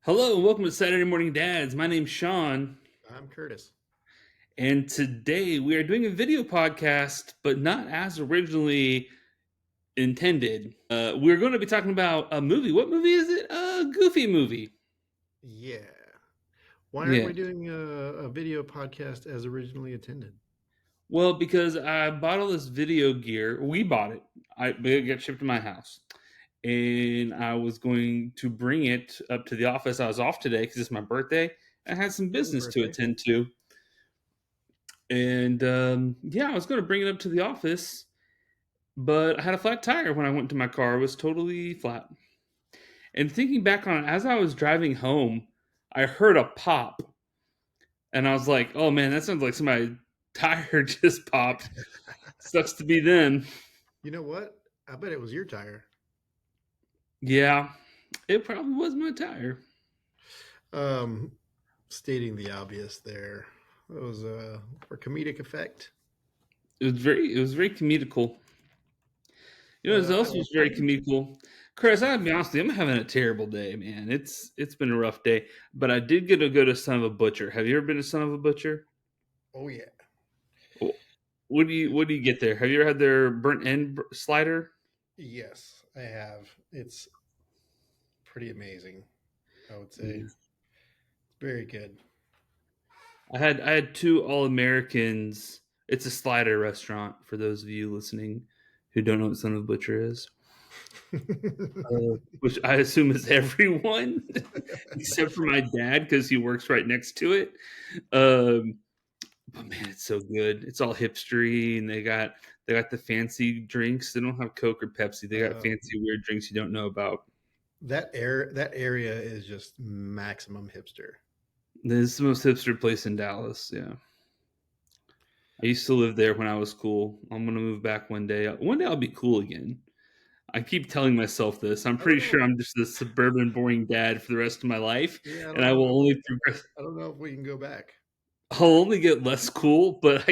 Hello and welcome to Saturday Morning Dads. My name's Sean, I'm Curtis. and today we are doing a video podcast, but not as originally intended. We're going to be talking about a movie. What movie is it? A Goofy movie. Yeah. Why aren't Yeah. we doing a video podcast as originally intended? Well, because I bought all this video gear. We bought it. It got shipped to my house. And I was going to bring it up to the office. I was off today because it's my birthday. I had some Happy business to birthday. attend to. And yeah, I was going to bring it up to the office, but I had a flat tire when I went to my car. It was totally flat. And thinking back on it, as I was driving home, I heard a pop. And I was like, oh man, that sounds like somebody's tire just popped. Sucks to be them. You know what? I bet it was your tire. Yeah, it probably was my tire. Um, Stating the obvious there. It was for comedic effect. It was very comedical. You know, it I also was was very comedical. Chris, I gotta be honest with you, I'm having a terrible day, man. It's been a rough day. But I did get to go to Son of a Butcher. Have you ever been to Son of a Butcher? oh yeah. What do you get there? Have you ever had their burnt end slider? Yes, I have. It's pretty amazing, I would say. Yeah. Very good. I had two All Americans. It's a slider restaurant for those of you listening who don't know what Son of a Butcher is. Which I assume is everyone except for my dad because he works right next to it. Um, but man, it's so good. It's all hipstery, and they got the fancy drinks. They don't have Coke or Pepsi. They got um, fancy weird drinks you don't know about. that area is just maximum hipster. This is the most hipster place in Dallas. Yeah. I used to live there when I was cool. I'm gonna move back one day. One day I'll be cool again. I keep telling myself this. I'm I don't pretty know. sure I'm just a suburban, boring dad for the rest of my life, Yeah, and I will only progress. I don't know if we can go back. I'll only get less cool. But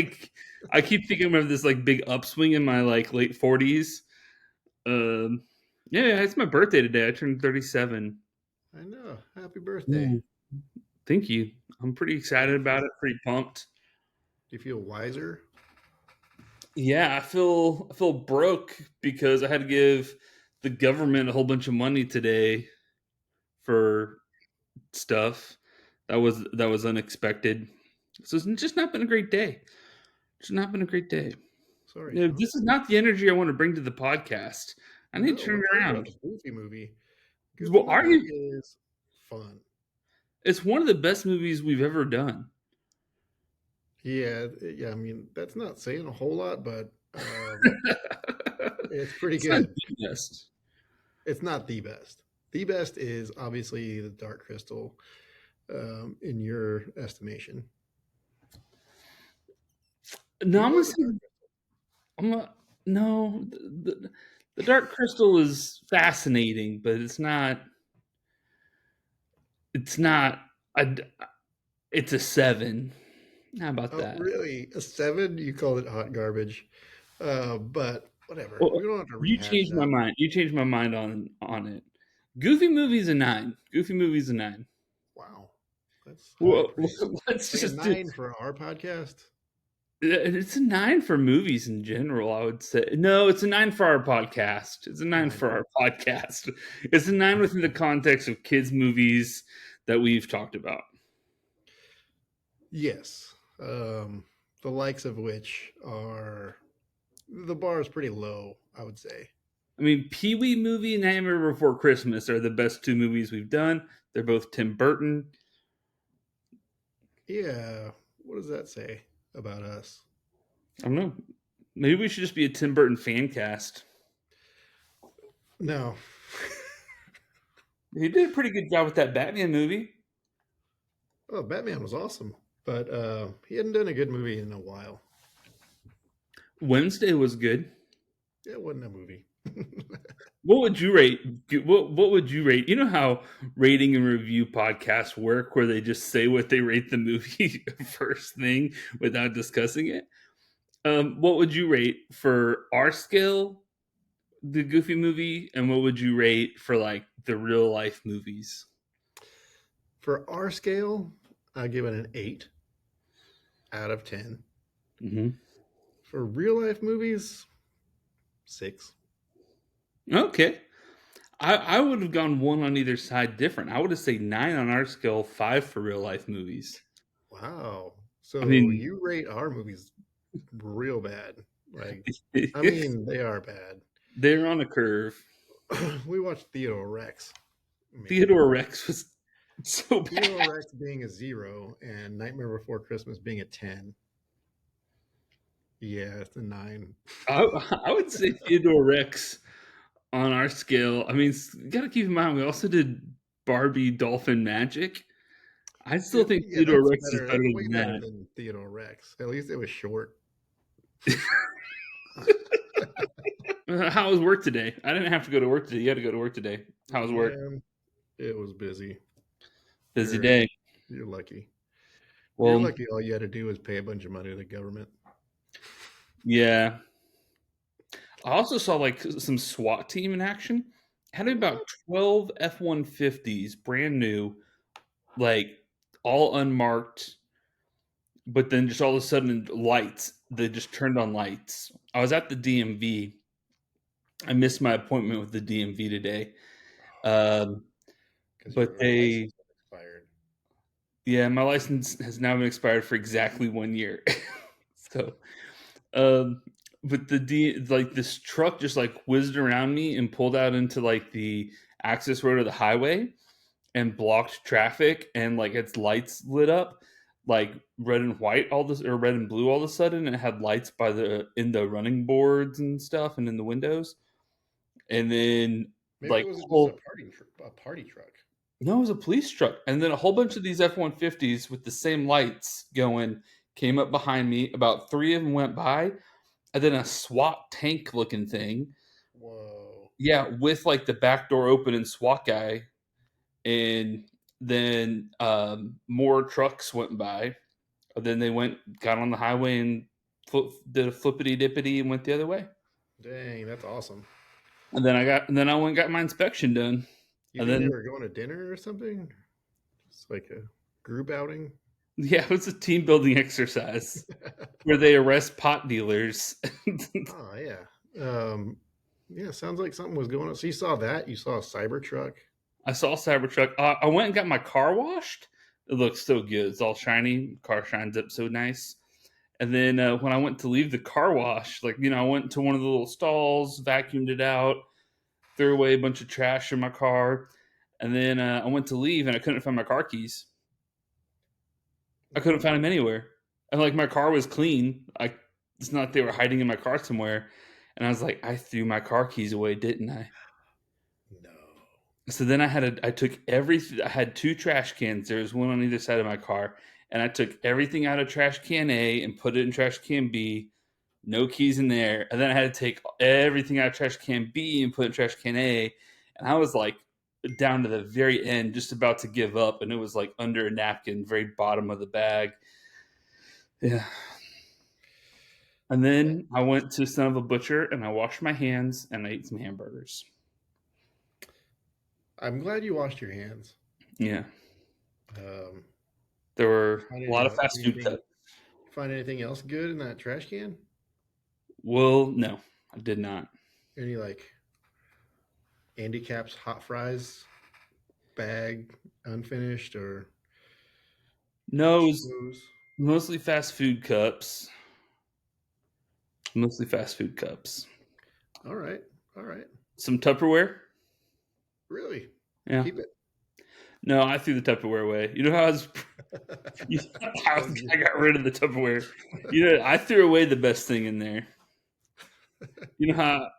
I keep thinking I'm gonna have this like big upswing in my like late 40s. Um, yeah, it's my birthday today. I turned 37. I know. Happy birthday. Mm, thank you. I'm pretty Do excited you about feel it. Pretty pumped. wiser? Yeah, I feel broke because I had to give the government a whole bunch of money today for stuff that was unexpected. So it's just not been a great day. It's not been a great day. Sorry, You know, Sean. this is not the energy I want to bring to the podcast. I need to No, turn we're it talking about around. the Goofy movie. Goofy Well, are movie you? is fun. It's one of the best movies we've ever done. Yeah, yeah. I mean, that's not saying a whole lot, but it's pretty It's not good. the best. It's not the best. The best is obviously the Dark Crystal, in your estimation. No, You I'm gonna love the say Dark I'm not. No, the Dark Crystal is fascinating, but it's not. It's not. A, it's a seven. How about Oh, that? really? A seven? You called it hot garbage. But whatever. Well, We don't have to you rehash changed my that. mind. You changed my mind on it. Goofy movie's a nine. Goofy movie's a nine. Wow. That's high Well, praise. let's Like a just do. nine for our podcast? It's a nine for movies in general. I would say no. It's a nine for our podcast. It's a nine Nine for for our podcast. It's a nine within the context of kids movies that we've talked about. yes. The likes of which are the bar is pretty low, I would say. I mean, Pee Wee movie and Nightmare Before Christmas are the best two movies we've done. They're both Tim Burton. Yeah. What does that say about us? I don't know. Maybe we should just be a Tim Burton fan cast. No. He did a pretty good job with that Batman movie. Oh, Batman was awesome, but he hadn't done a good movie in a while. Wednesday was good. It wasn't a movie. What would you rate? What would you rate? You know how rating and review podcasts work, where they just say what they rate the movie first thing without discussing it. What would you rate for our scale, the Goofy movie, and what would you rate for like the real life movies? For our scale, I give it an 8 out of 10. Hmm. For real life movies, 6. Okay. I would have gone one on either side different. I would have said 9 on our scale, 5 for real life movies. Wow. I So mean, you rate our movies real bad. Like, I mean, they are bad. they're on a curve. We watched Theodore Rex. I mean, Theodore Rex was so Theodore bad. Rex being a 0 and Nightmare Before Christmas being a 10. Yeah, it's a 9. I, I would say Theodore Rex on our scale. I mean, you got to keep in mind we also did Barbie Dolphin Magic. I still think Yeah, Theodore that's Rex is better. better That's way than better that. than Theodore Rex. At least it was short. How was work today? I didn't have to go to work today. You had to go to work today. How was work? Yeah, it was busy. Busy You're day. you're lucky. You're Well, lucky all you had to do was pay a bunch of money to the government. yeah. I also saw like some SWAT team in action. Had about What? 12 F-150s, brand new, like all unmarked, but then just all of a sudden lights. They just turned on lights. I was at the DMV. I missed my appointment with the DMV today. Um, Because but your they, license was expired. yeah, my license has now been expired for exactly 1 year. So, um, but like this truck just like whizzed around me and pulled out into like the access road of the highway and blocked traffic, and like its lights lit up like red and white all this, or red and blue all of a sudden, and it had lights by the in the running boards and stuff and in the windows. And then Maybe like it was just whole a party truck. no, it was a police truck. And then a whole bunch of these F-150s with the same lights going came up behind me. About three of them went by, and then a SWAT tank looking thing. Whoa. Yeah, with like the back door open and SWAT guy. And then more trucks went by. Then they got on the highway and did a flippity dippity and went the other way. Dang, that's awesome. And then I went and got my inspection done. You And think they then were going to dinner or something? It's like a group outing. yeah, it was a team building exercise where they arrest pot dealers. Oh yeah. Um, yeah, sounds like something was going on. So you saw that? You saw a Cybertruck? I saw Cybertruck. I went and got my car washed. It looks so good. It's all shiny. Car shines up so nice. And then when I went to leave the car wash, like I went to one of the little stalls, vacuumed it out, threw away a bunch of trash in my car, and then I went to leave and I couldn't find my car keys. I couldn't find them What? anywhere. And like my car was clean. It's not like they were hiding in my car somewhere. And I was like, I threw my car keys away, didn't I? No. So then I took I had two trash cans. There was one on either side of my car, and I took everything out of trash can A and put it in trash can B. No keys in there, and then I had to take everything out of trash can B and put it in trash can A. And I was like down to the very end, just about to give up, and it was like under a napkin, very bottom of the bag. Yeah. And That, then I went to Son of a Butcher and I washed my hands and I ate some hamburgers. I'm glad you washed your hands. Yeah. Um, There were find a lot of fast food anything cuts. find anything else good in that trash can? Well, no, I did not. Any like Andy Caps hot fries bag unfinished or No, it was Cheetos? mostly fast food cups. Mostly fast food cups. All right. All right. Some Tupperware. Really? Yeah. Keep it. No, I threw the Tupperware away. You know how you know how That was I got rid of the Tupperware. I threw away the best thing in there. I've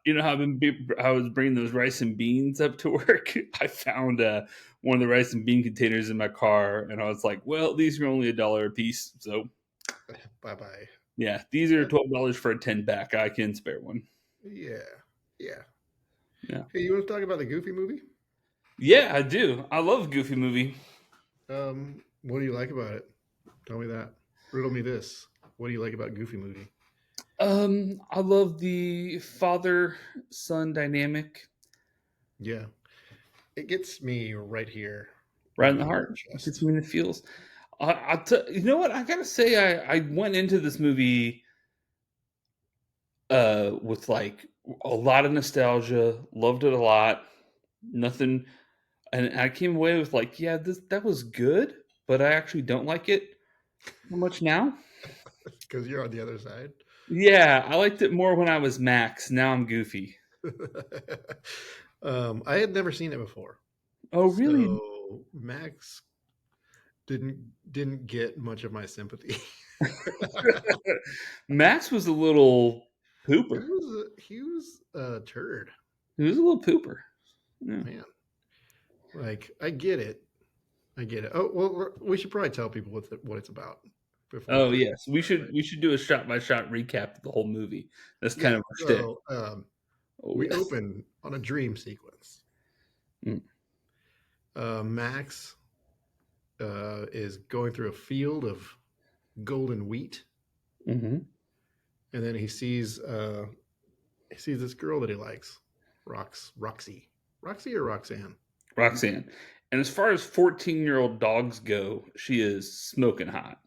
I was bringing those rice and beans up to work. I found one of the rice and bean containers in my car, and I was like, "Well, these are only $1 a piece, so Bye bye. yeah, these are $12 for a 10 pack. I can spare one." Yeah. Yeah. Yeah, Hey, you want to talk about the Goofy movie? yeah, I do. I love Goofy movie. What do you like about it? Tell me that. Riddle me this. What do you like about Goofy movie? I love the father son dynamic. Yeah. It gets me right here. right in the right in heart. the It gets chest. me in the feels. You know what? I gotta say, I went into this movie with like a lot of nostalgia, loved it a lot. Nothing, and I came away with like, yeah, that was good, but I actually don't like it so much now. Because you're on the other side. Yeah, I liked it more when I was Max. Now I'm Goofy. I had never seen it before, Oh, really? so Max didn't get much of my sympathy. Max was a little pooper. He was a turd, He was a little pooper. Yeah. man. Like I get it. Oh well, we should probably tell people what it's about before we Oh get yes, started, right? we should do a shot by shot recap of the whole movie. That's kind Yeah. of our shtick. So Oh we yes. open on a dream sequence. Mm, Max is going through a field of golden wheat, mm-hmm. and then he sees this girl that he likes, Roxy or Roxanne. Roxanne. And as far as 14-year-old dogs go, she is smoking hot.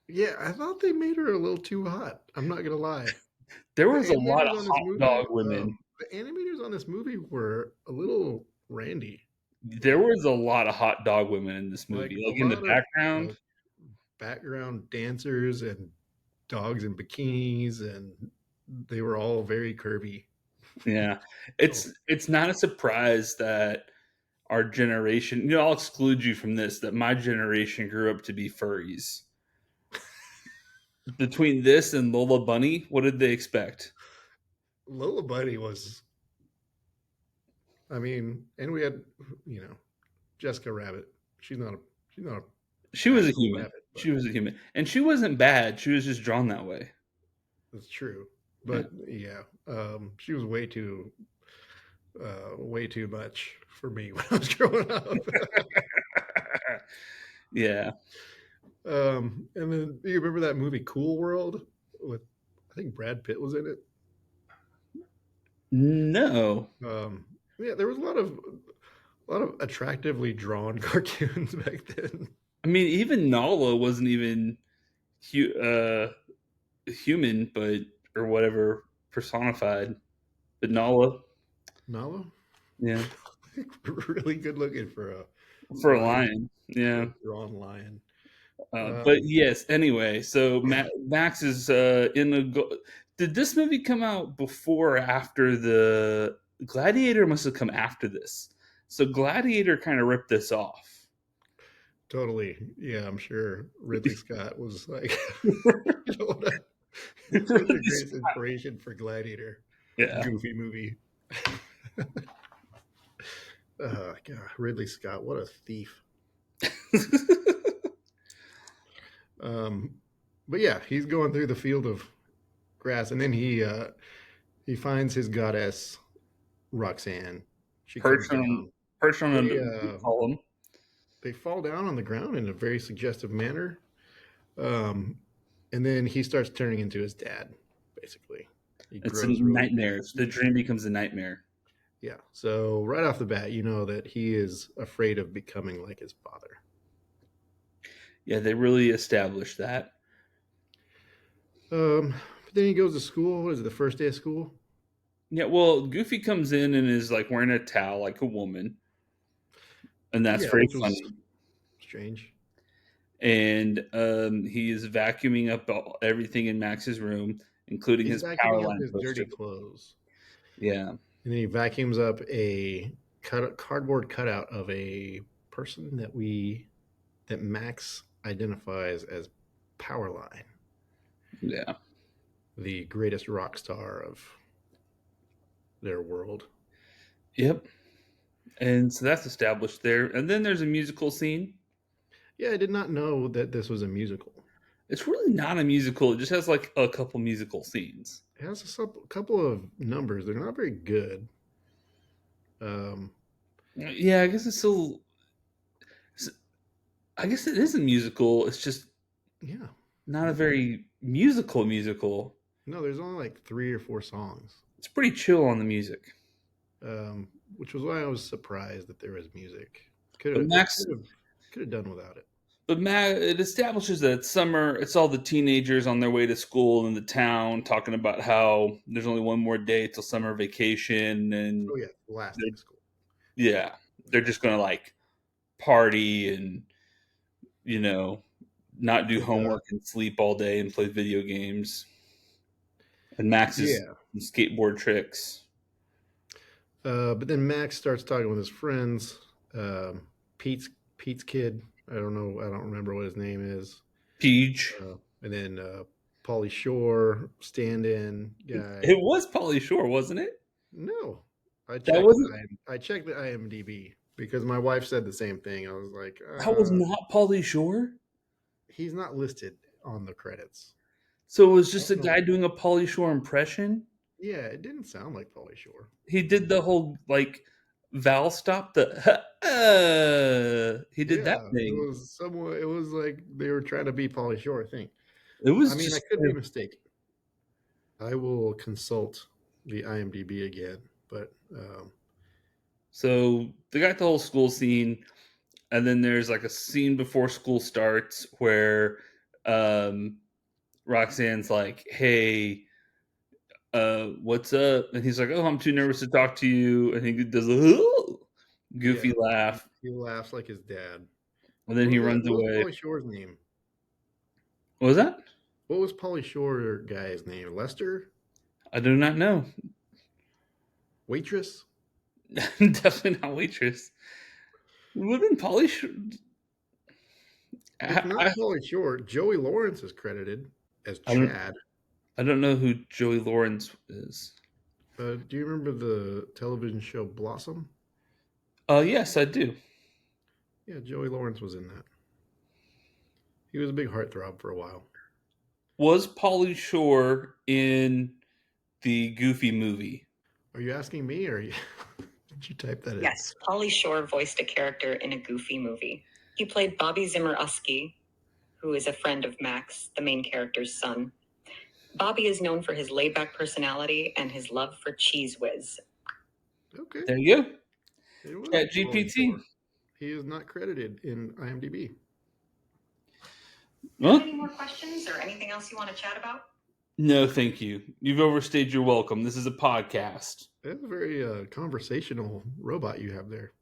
Yeah, I thought they made her a little too hot. I'm not gonna lie. There The was a lot animators of on this hot movie, dog women. were a little randy. There Like was a lot of hot dog women in this like movie. a Like in the lot of background. like background dancers and dogs in bikinis, and they were all very curvy. Yeah. Oh, It's not a surprise that our generation, I'll exclude you from this, that my generation grew up to be furries. Between this and Lola Bunny, what did they expect? Lola Bunny was, I mean, and we had, you know, Jessica Rabbit. She's not a She was a actual human. rabbit, She but was a human. And she wasn't bad. She was just drawn that way. it's true. Yeah. But yeah, she was way too much for me when I was growing up. Yeah. And then do you remember that movie Cool World with I think Brad Pitt was in it? No. Um, yeah, there was a lot of attractively drawn cartoons back then. I mean, even Nala wasn't even hu- uh, human, but or whatever personified. But Nala, Nala, yeah, really good looking for a for a lion, lion, for yeah. a drawn lion. But Um, yes, anyway, so Max is in a. Did this movie come out before or after the Gladiator? Must have come after this. So Gladiator kind of ripped this off. totally, yeah, I'm sure Ridley Scott was like, you know what? What's the Really greatest inspiration for Gladiator? yeah. Goofy movie. God, Ridley Scott, what a thief. Um, but yeah, he's going through the field of grass, and then he finds his goddess Roxanne. She comes perched on down. perched on They a column. they fall down on the ground in a very suggestive manner, um, and then he starts turning into his dad. Basically, he It's a grows really nightmare. big. The dream becomes a nightmare. Yeah. So right off the bat, you know that he is afraid of becoming like his father. Yeah, they really established that. But then he goes to school. What is it, the first day of school? Yeah, well, Goofy comes in and is like wearing a towel like a woman, and that's Yeah, very which was funny. strange. And he is vacuuming up everything in Max's room, including He's his vacuuming up Powerline his poster. dirty clothes, Yeah, and then he vacuums up a cardboard cutout of a person that Max identifies as Powerline, yeah, the greatest rock star of their world. yep. And so that's established there. And then there's a musical scene. Yeah, I did not know that this was a musical. It's really not a musical. It just has like a couple musical scenes. It has couple of numbers. They're not very good. Um, Yeah, I guess it's still. I guess it is a musical. It's just yeah, not a yeah. very musical. No, there's only like three or four songs, It's pretty chill on the music. which was why I was surprised that there was music. Could But have Max, could have could have done without it. it establishes that it's summer. It's all the teenagers on their way to school in the town talking about how there's only one more day till summer vacation, and Oh yeah, last day they're, of school. yeah, they're just gonna like party and you know not do But homework and sleep all day and play video games. And Max's yeah, skateboard tricks. but then Max starts talking with his friends. Um, Pete's Pete's kid. I don't know. I don't remember what his name is. Peach. And then Pauly Shore, stand-in It guy. was Polly Shore, wasn't it? No, I That checked. wasn't. I checked the IMDb because my wife said the same thing. I was like, That was not Polly Shore. he's not listed on the credits. So it was I just don't a know. guy doing a Polly Shore impression. Yeah, it didn't sound like Pauly Shore. He did the whole like vowel stop. The he did that Yeah, it thing. was somewhat. It was like they were trying to be Pauly Shore. I think. It I was mean, I just could be mistaken. I will consult the IMDb again, but so they got the whole school scene, and then there's like a scene before school starts where um, Roxanne's like, "Hey, what's up?" And he's like, "Oh, I'm too nervous to talk to you." And he does a yeah, goofy laugh, he laughs like his dad. and then he runs What was away. Pauly Shore's name? What was that? What was Pauly Shore guy's name? Lester? I do not know. Waitress? Definitely not waitress. Would have been polish. If I, not Pauly Shore, Joey Lawrence is credited as I don't. Chad. I don't know who Joey Lawrence is. Do you remember the television show Blossom? Yes, I do. Yeah, Joey Lawrence was in that. He was a big heartthrob for a while. Was Pauly Shore in the Goofy movie? Are you asking me or did you type that in? Yes, Pauly Shore voiced a character in a Goofy movie. He played Bobby Zimmer-Usky, who is a friend of Max, the main character's son. Bobby is known for his laid-back personality and his love for Cheese Whiz. Okay. There you go. It was Chat Pauly GPT. Shore. He is not credited in IMDb. Huh? Any more questions or anything else you want to chat about? No, thank you. You've overstayed your welcome. This is a podcast. That's a very conversational robot you have there.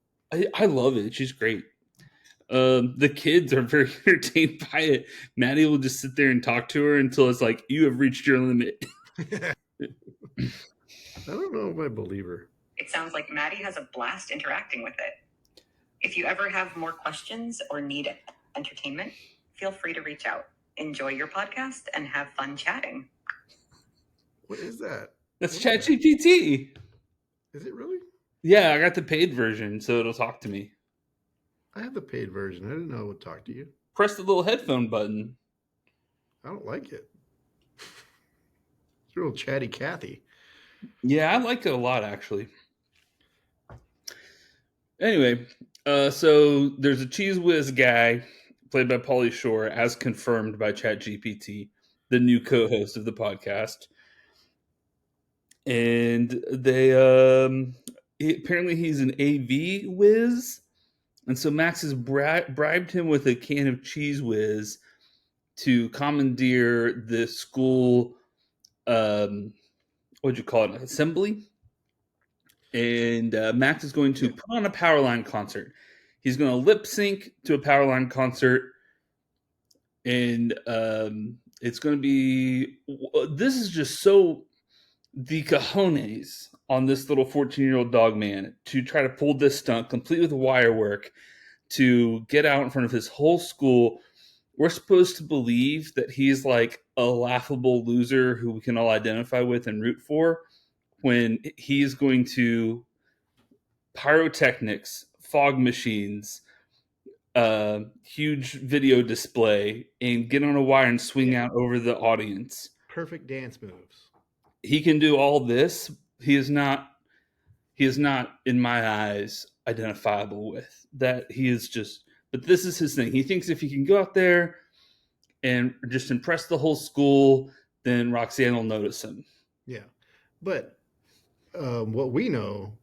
I love it. She's great. The kids are very entertained by it. Maddie will just sit there and talk to her until it's like, you have reached your limit. I don't know if I believe her. It sounds like Maddie has a blast interacting with it. If you ever have more questions or need entertainment, feel free to reach out. Enjoy your podcast and have fun chatting. What is that? That's What is that? ChatGPT. Is it really? Yeah, I got the paid version, so it'll talk to me. I have the paid version. I didn't know it would talk to you. Press the little headphone button. I don't like it. It's real chatty Cathy. Yeah, I like it a lot, actually. Anyway, so there's a Cheese Whiz guy played by Pauly Shore, as confirmed by ChatGPT, the new co-host of the podcast. And apparently he's an AV whiz, and so Max has bribed him with a can of Cheese Whiz to commandeer the school. What'd you call it? Assembly. And Max is going to Yeah. put on a Powerline concert. He's going to lip sync to a Powerline concert, and it's going to be. This is just so the cojones on this little 14-year-old dog man to try to pull this stunt complete with wire work to get out in front of his whole school. We're supposed to believe that he's like a laughable loser who we can all identify with and root for, when he's going to pyrotechnics, fog machines, huge video display, and get on a wire and swing Yeah. out over the audience. Perfect dance moves. He can do all this. He is not, in my eyes, identifiable with that. He is just, but this is his thing. He thinks if he can go out there and just impress the whole school, then Roxanne will notice him. Yeah. But what we know,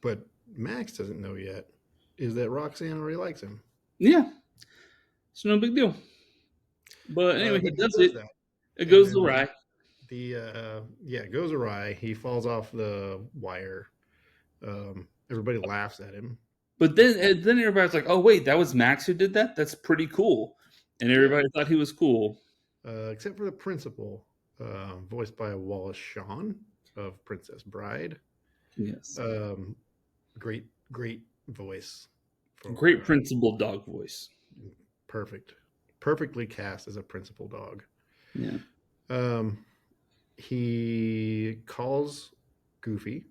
but Max doesn't know yet, is that Roxanne already likes him. Yeah, it's no big deal. But anyway, he But he does does it. that, It and goes then awry. it goes awry. He falls off the wire. Everybody laughs at him. But then everybody's like, "Oh wait, that was Max who did that. That's pretty cool." And Yeah, everybody thought he was cool. except for the principal, voiced by Wallace Shawn of Princess Bride. Yes, Um, great voice for great principal dog voice. perfect, perfectly cast as a principal dog. Yeah, Um, he calls Goofy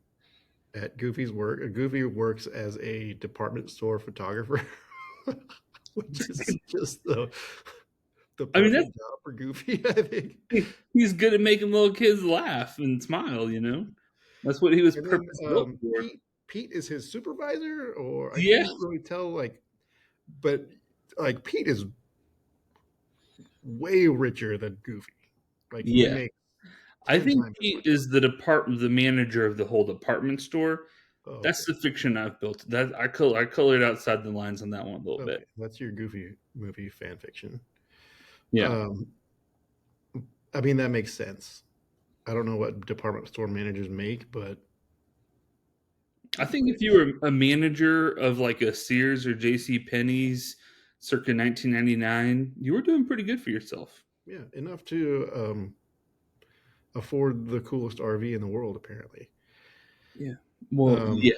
at Goofy's work. Goofy works as a department store photographer, which is just the I mean that's perfect job for Goofy, I think. he's good at making little kids laugh and smile. That's what he was And then purpose built for. Pete is his supervisor, or I Yeah, couldn't really tell. But like Pete is way richer than Goofy. Like he yeah. makes I 10 think times as Pete much is money. the manager of the whole department store. Oh, That's okay. the fiction I've built. That I colored outside the lines on that one a little bit. Okay, that's your Goofy movie fan fiction. Yeah. Um, I mean that makes sense. I don't know what department store managers make, but I that's think if pretty you good. were a manager of like a Sears or J.C. Penney's circa 1999, you were doing pretty good for yourself. Yeah, enough to afford the coolest RV in the world, apparently. Yeah. Well, Um, yeah.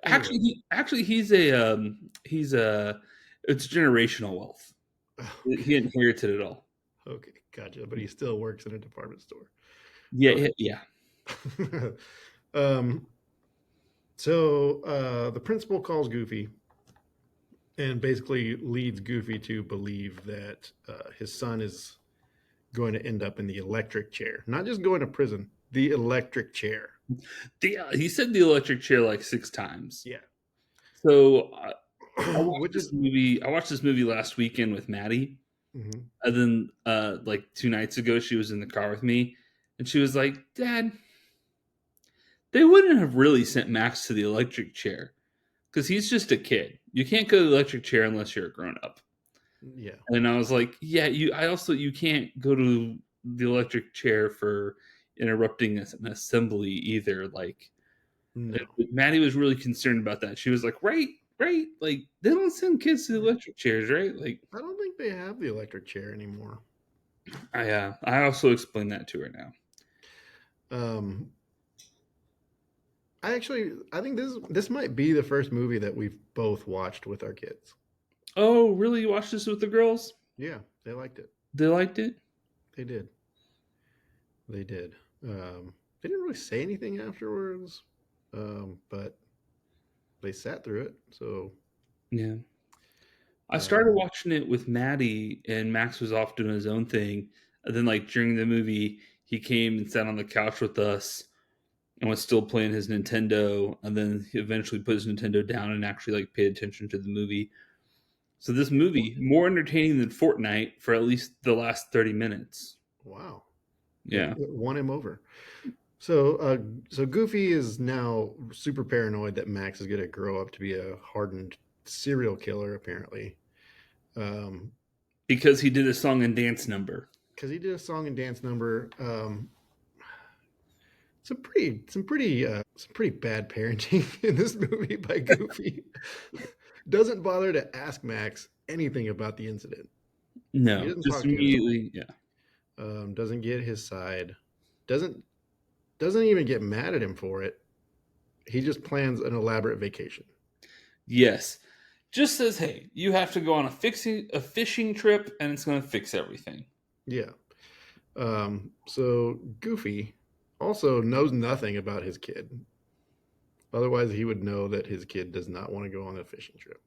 anyway, He's a it's generational wealth. He okay, inherited it all. okay, gotcha. But he still works in a department store. Yeah, Okay. yeah. um, so the principal calls Goofy and basically leads Goofy to believe that his son is going to end up in the electric chair, not just going to prison, the electric chair. He said the electric chair like 6 times. Yeah. So I watched Which is this movie. I watched this movie last weekend with Maddie, mhm. and then like 2 nights ago, she was in the car with me, and she was like, "Dad, they wouldn't have really sent Max to the electric chair because he's just a kid. You can't go to the electric chair unless you're a grown up." Yeah. And I was like, "Yeah, you. I also you can't go to the electric chair for interrupting an assembly either." Like, No. Maddie was really concerned about that. She was like, "Right, right. Like they don't send kids to the electric chairs, right?" Like, I don't think they have the electric chair anymore. I also explained that to her now. Um, I think this might be the first movie that we've both watched with our kids. Oh, really? You watched this with the girls? Yeah, they liked it. They liked it? They did. They did. They didn't really say anything afterwards, but they sat through it. So Yeah. I started um, watching it with Maddie, and Max was off doing his own thing. And then, like, during the movie, he came and sat on the couch with us and was still playing his Nintendo. And then he eventually put his Nintendo down and actually, like, paid attention to the movie. So, this movie, more entertaining than Fortnite for at least the last 30 minutes. wow, Yeah. it won him over. So Goofy is now super paranoid that Max is going to grow up to be a hardened serial killer, apparently. Um, Because he did a song and dance number. because he did a song and dance number. Some pretty bad parenting in this movie by Goofy. Doesn't bother to ask Max anything about the incident. He No, doesn't just talk to him at all. immediately. Yeah. Doesn't get his side. Doesn't doesn't even get mad at him for it. He just plans an elaborate vacation. Yes. Just says, hey, you have to go on a fishing trip, and it's going to fix everything. Yeah. So Goofy also knows nothing about his kid. Otherwise, he would know that his kid does not want to go on a fishing trip.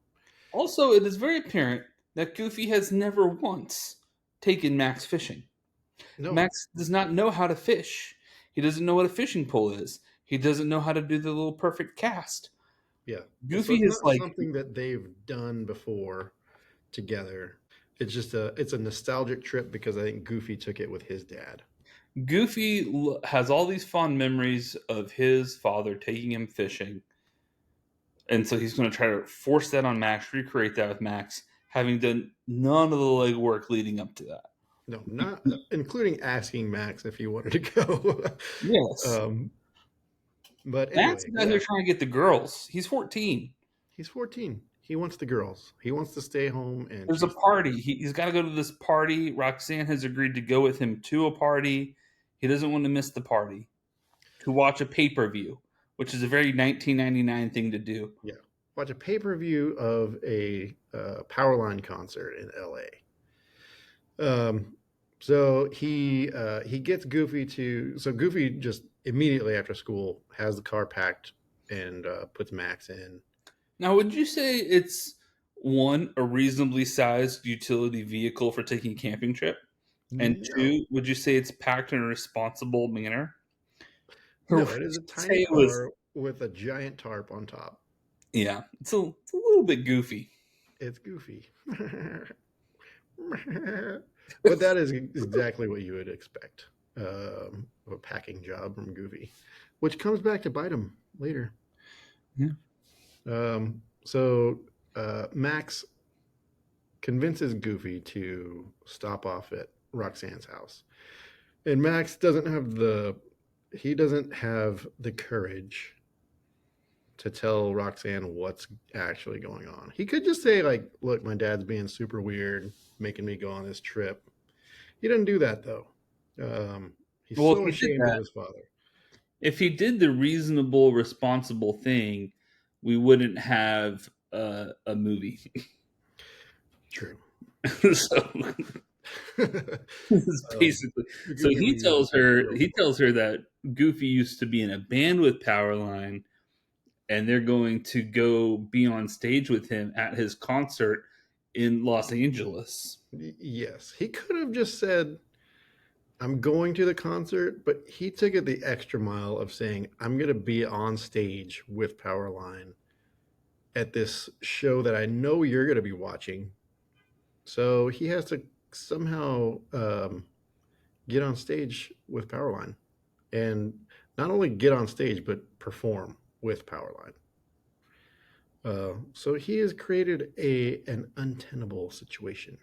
Also, it is very apparent that Goofy has never once taken Max fishing. No. Max does not know how to fish. He doesn't know what a fishing pole is. He doesn't know how to do the little perfect cast. Yeah. So Goofy it's is not like, something that they've done before together. It's a nostalgic trip because I think Goofy took it with his dad. Goofy has all these fond memories of his father taking him fishing. And so he's going to try to force that on Max, recreate that with Max, having done none of the legwork leading up to that. No, not including asking Max if he wanted to go. Yes. um, but Max anyway, is out yeah, here trying to get the girls. He's 14. he's 14. He wants the girls. He wants to stay home and There's a chase. party. He's got to go to this party. Roxanne has agreed to go with him to a party. He doesn't want to miss the party to watch a pay per view, which is a very 1999 thing to do. Yeah, watch a pay per view of a Powerline concert in L.A. So he gets Goofy to. So Goofy just immediately after school has the car packed and puts Max in. Now, would you say it's one, a reasonably sized utility vehicle for taking a camping trip? And No, two, would you say it's packed in a responsible manner? Or no, would it is a you tiny say it was, car with a giant tarp on top. yeah, it's a little bit goofy. It's Goofy. But that is exactly what you would expect of a packing job from Goofy, which comes back to bite him later. Yeah. So Max convinces Goofy to stop off at Roxanne's house, and Max doesn't have the courage to tell Roxanne what's actually going on. He could just say like, "Look, my dad's being super weird, making me go on this trip." He doesn't do that though. He's Well, if so he did ashamed of that, his father. if he did the reasonable, responsible thing, we wouldn't have a movie. True. So it's um, basically, the so Goofy we use is real he funny. tells her that Goofy used to be in a band with Powerline, and they're going to go be on stage with him at his concert in Los Angeles. Yes, he could have just said, "I'm going to the concert," but he took it the extra mile of saying, "I'm going to be on stage with Powerline at this show that I know you're going to be watching." So he has to somehow get on stage with Powerline, and not only get on stage but perform with Powerline. So he has created an untenable situation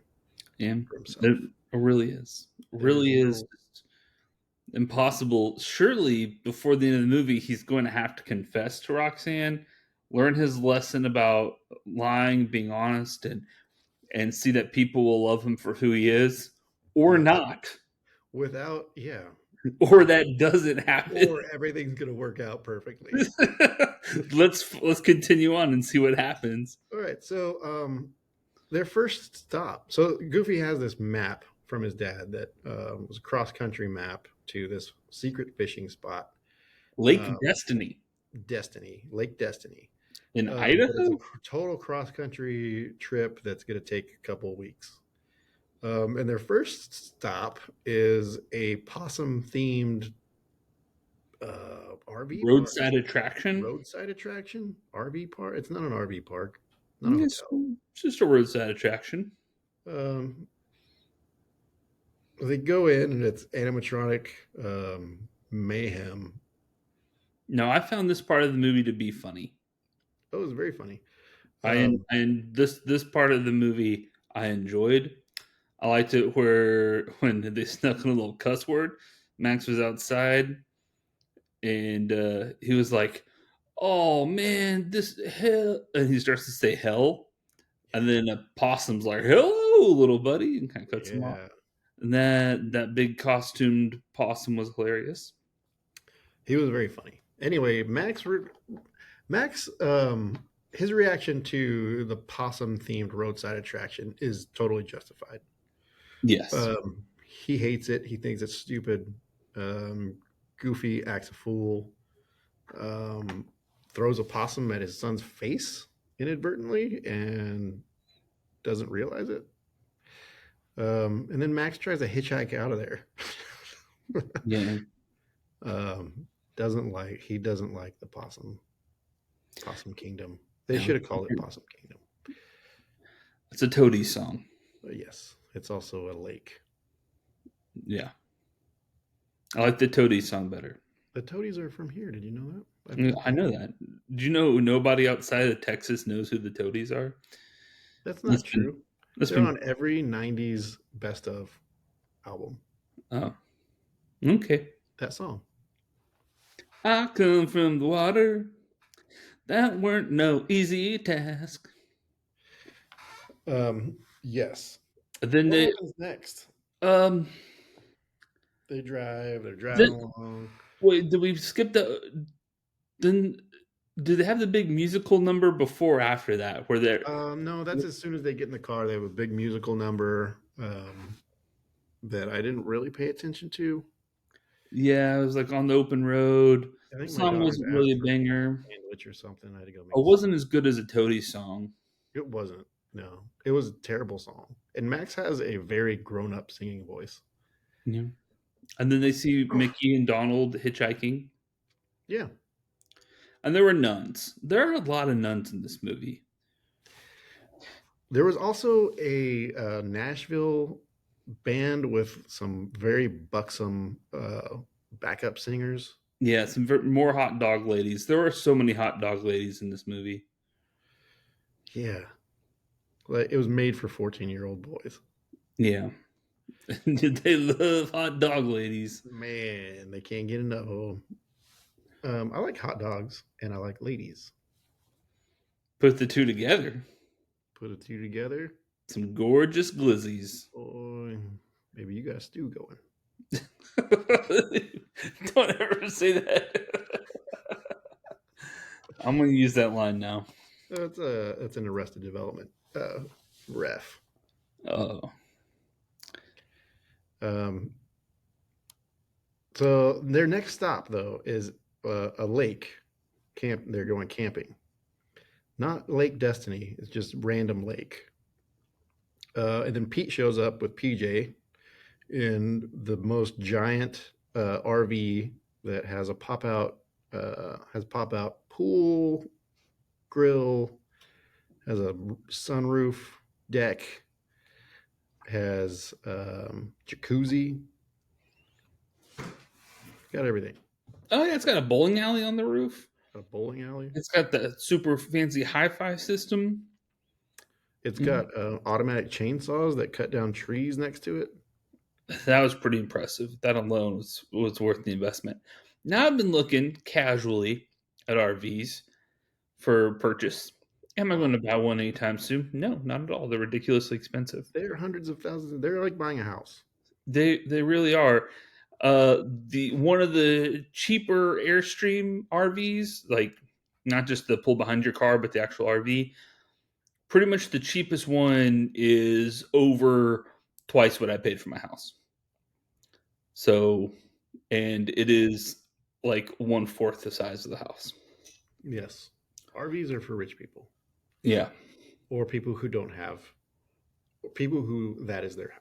And for himself. it really is. There's Really is no impossible. Surely before the end of the movie, he's going to have to confess to Roxanne, learn his lesson about lying, being honest, and see that people will love him for who he is, or yes, not, without yeah, or that doesn't happen. or everything's gonna work out perfectly. Let's continue on and see what happens. All right, so their first stop. So Goofy has this map from his dad that was a cross country map to this secret fishing spot, Lake uh, Destiny Destiny, Lake Destiny. in But it's a Idaho. total cross country trip that's going to take a couple of weeks. And their first stop is a possum themed RV park, Roadside attraction. roadside attraction, RV park. It's not an RV park, not a It's hotel. just a roadside attraction. Um, they go in and it's animatronic mayhem. No, I found this part of the movie to be funny. Oh, it was very funny. I Um, and this part of the movie I enjoyed. I liked it where when they snuck in a little cuss word. Max was outside and he was like, "Oh man, this hell," and he starts to say "hell," and then a possum's like, "Hello, little buddy," and kind of cuts him off. yeah, And that big costumed possum was hilarious. he was very funny. Anyway, Max, his reaction to the possum themed roadside attraction is totally justified. Yes, He hates it. He thinks it's stupid. Um, Goofy acts a fool. Um, Throws a possum at his son's face inadvertently and doesn't realize it. And then Max tries to hitchhike out of there. yeah, He doesn't like the Possum Kingdom. They should have called it Possum Kingdom. it's a Toady song. But yes, it's also a lake. Yeah, I like the Toady song better. The Toadies are from here. Did you know that? I Yeah, think I know that. Do you know nobody outside of Texas knows who the Toadies are? that's That's not been true. that's They're been on every '90s best of album. oh, okay. That song. I come from the water. That weren't no easy task. Yes. Then What they happens next? um They drive. They're driving then along. wait, did we skip the then did they have the big musical number before or after that where they're No, that's as soon as they get in the car. They have a big musical number that I didn't really pay attention to. yeah, it was like on the open road. I The think my song daughters wasn't really asked a for banger. a sandwich or something. I had to go It make. wasn't as good as a Toady song. It wasn't. No, it was a terrible song. And Max has a very grown-up singing voice. Yeah. And then they see Mickey and Donald hitchhiking. Yeah, And there were nuns. There are a lot of nuns in this movie. there was also a Nashville band with some very buxom backup singers. Yeah, some more hot dog ladies. There were so many hot dog ladies in this movie. Yeah, like it was made for 14-year-old boys. Yeah. They love hot dog ladies. Man, they can't get enough of them. I like hot dogs and I like ladies. Put the two together. Put the two together. Some gorgeous glizzies. Oh, maybe you got a stew going. Don't ever say that. I'm going to use that line now. That's an Arrested Development ref. Oh. Um, so their next stop though is a lake camp. They're going camping, not Lake Destiny. It's just random lake. And then Pete shows up with PJ in the most giant RV that has pop out pool, grill, has a sunroof deck, has jacuzzi, got everything. Oh, yeah, it's got a bowling alley on the roof. A bowling alley. It's got the super fancy hi-fi system. It's Yeah. got automatic chainsaws that cut down trees next to it. That was pretty impressive. That alone was worth the investment. Now I've been looking casually at RVs for purchase. Am I going to buy one anytime soon? No, not at all. They're ridiculously expensive. They're hundreds of thousands. They're like buying a house. They really are. The one of the cheaper Airstream RVs, like not just the pull behind your car, but the actual RV. Pretty much the cheapest one is over twice what I paid for my house. So, and it is like 1/4 the size of the house. Yes. RVs are for rich people Yeah. or people who don't have, people who that is their house.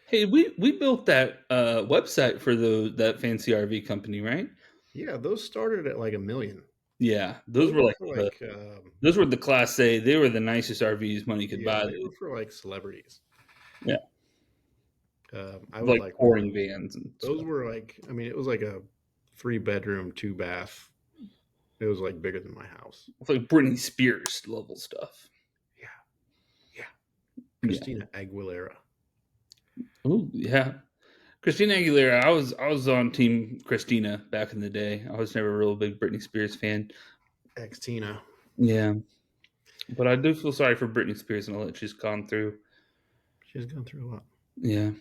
Hey, we built that website for that fancy RV company, right? Yeah, those started at like a million. Yeah, those Those were were like for the like, those were the class A. They were the nicest RVs money could yeah, buy. they were for like celebrities. Yeah, I would like like one of touring those. vans and Those stuff. were like, I mean, it was like a 3-bedroom, 2-bath. It was like bigger than my house. It's like Britney Spears level stuff. Yeah, yeah. Yeah. Christina Aguilera. Oh yeah. Christina Aguilera. I was on team Christina back in the day. I was never a real big Britney Spears fan. Ex Tina. Yeah, but I do feel sorry for Britney Spears and all that she's gone through. She's gone through a lot. Yeah.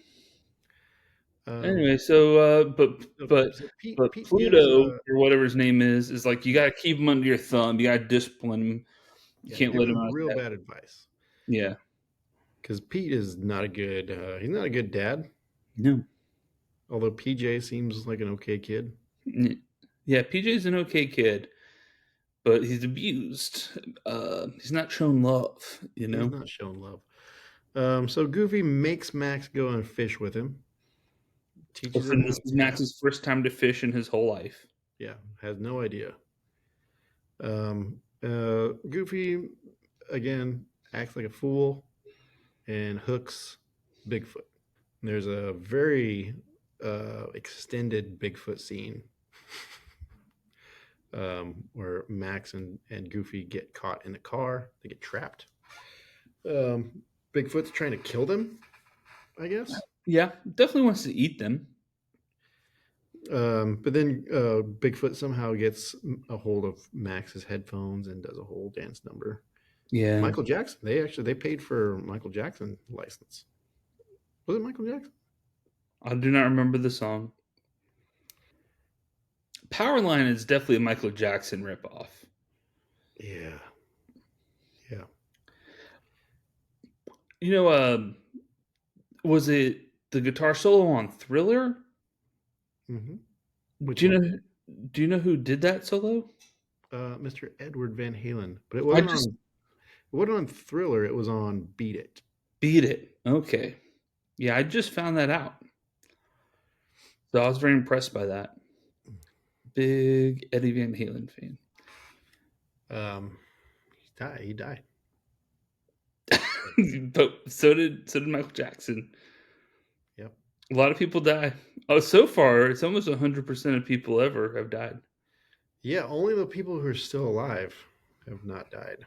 Um, Anyway, so but so Pete gives Pluto or whatever his name is like you got to keep him under your thumb. You got to discipline him. You yeah, can't gives let him him out of real that. bad advice Yeah. because Pete is not a good. He's not a good dad. No. Although PJ seems like an okay kid. Yeah. PJ's an okay kid, but he's abused. He's not shown love. You He's know. not shown love. So Goofy makes Max go and fish with him. Teaches him And how this to is cast. Max's first time to fish in his whole life. Yeah, has no idea. Goofy again acts like a fool and hooks Bigfoot. There's a very extended Bigfoot scene where Max and Goofy get caught in the car. They get trapped. Um, Bigfoot's trying to kill them, I guess. Yeah, definitely wants to eat them. But then Bigfoot somehow gets a hold of Max's headphones and does a whole dance number. Yeah, Michael Jackson. They paid for Michael Jackson license. Was it Michael Jackson? I do not remember the song. Powerline is definitely a Michael Jackson ripoff. Yeah, yeah. You know, was it the guitar solo on Thriller? hmm Do Which you one? know? Do you know who did that solo? Mr. Edward Van Halen. But I just it wasn't on Thriller. It was on Beat It. beat it. Okay, yeah, I just found that out, so I was very impressed by that. Big Eddie Van Halen fan. He died. He died. But so did Michael Jackson. Yep. A lot of people die. Oh, so far it's almost 100% of people ever have died. Yeah. Only the people who are still alive have not died.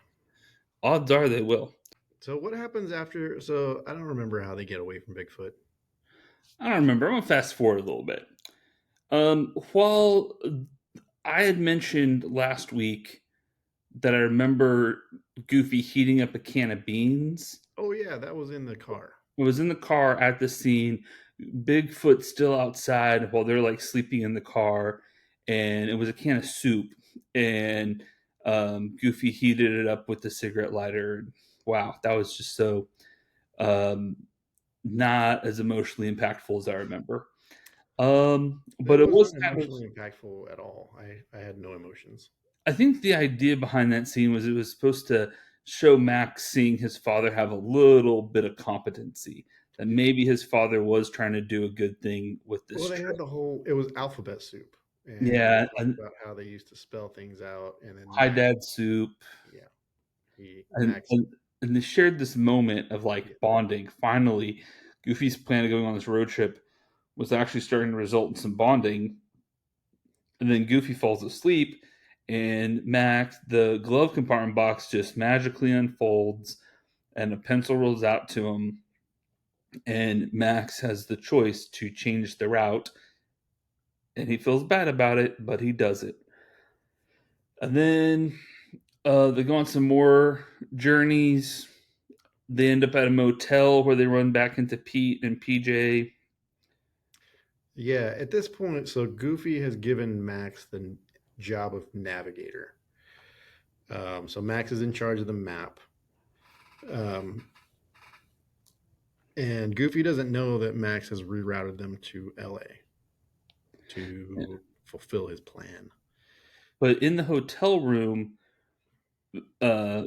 Odds are they will. So what happens after? So I don't remember how they get away from Bigfoot. I don't remember. I'm gonna fast forward a little bit. While I had mentioned last week that I remember Goofy heating up a can of beans. Oh yeah, that was in the car. I was in the car at the scene. Bigfoot still outside while they're like sleeping in the car, and it was a can of soup. And Goofy heated it up with the cigarette lighter. Wow, that was just so um, not as emotionally impactful as I remember. It But it was was not kind of. emotionally impactful at all. I had no emotions. I think the idea behind that scene was it was supposed to show Max seeing his father have a little bit of competency. That maybe his father was trying to do a good thing with Well, this they had trip. the whole. It was alphabet soup, and they Yeah, talked and about how they used to spell things out, and then Hi Max. Dad Soup, Yeah, he and, Max. and and they shared this moment of Yeah, like bonding. Finally, Goofy's plan of going on this road trip was actually starting to result in some bonding. And then Goofy falls asleep, and Max, the glove compartment box just magically unfolds, and a pencil rolls out to him, and Max has the choice to change the route, and he feels bad about it, but he does it. And then they go on some more journeys. They end up at a motel where they run back into Pete and PJ. yeah. At this point, so Goofy has given Max the job of navigator. So Max is in charge of the map, um, and Goofy doesn't know that Max has rerouted them to LA to fulfill his plan. But in the hotel room, uh,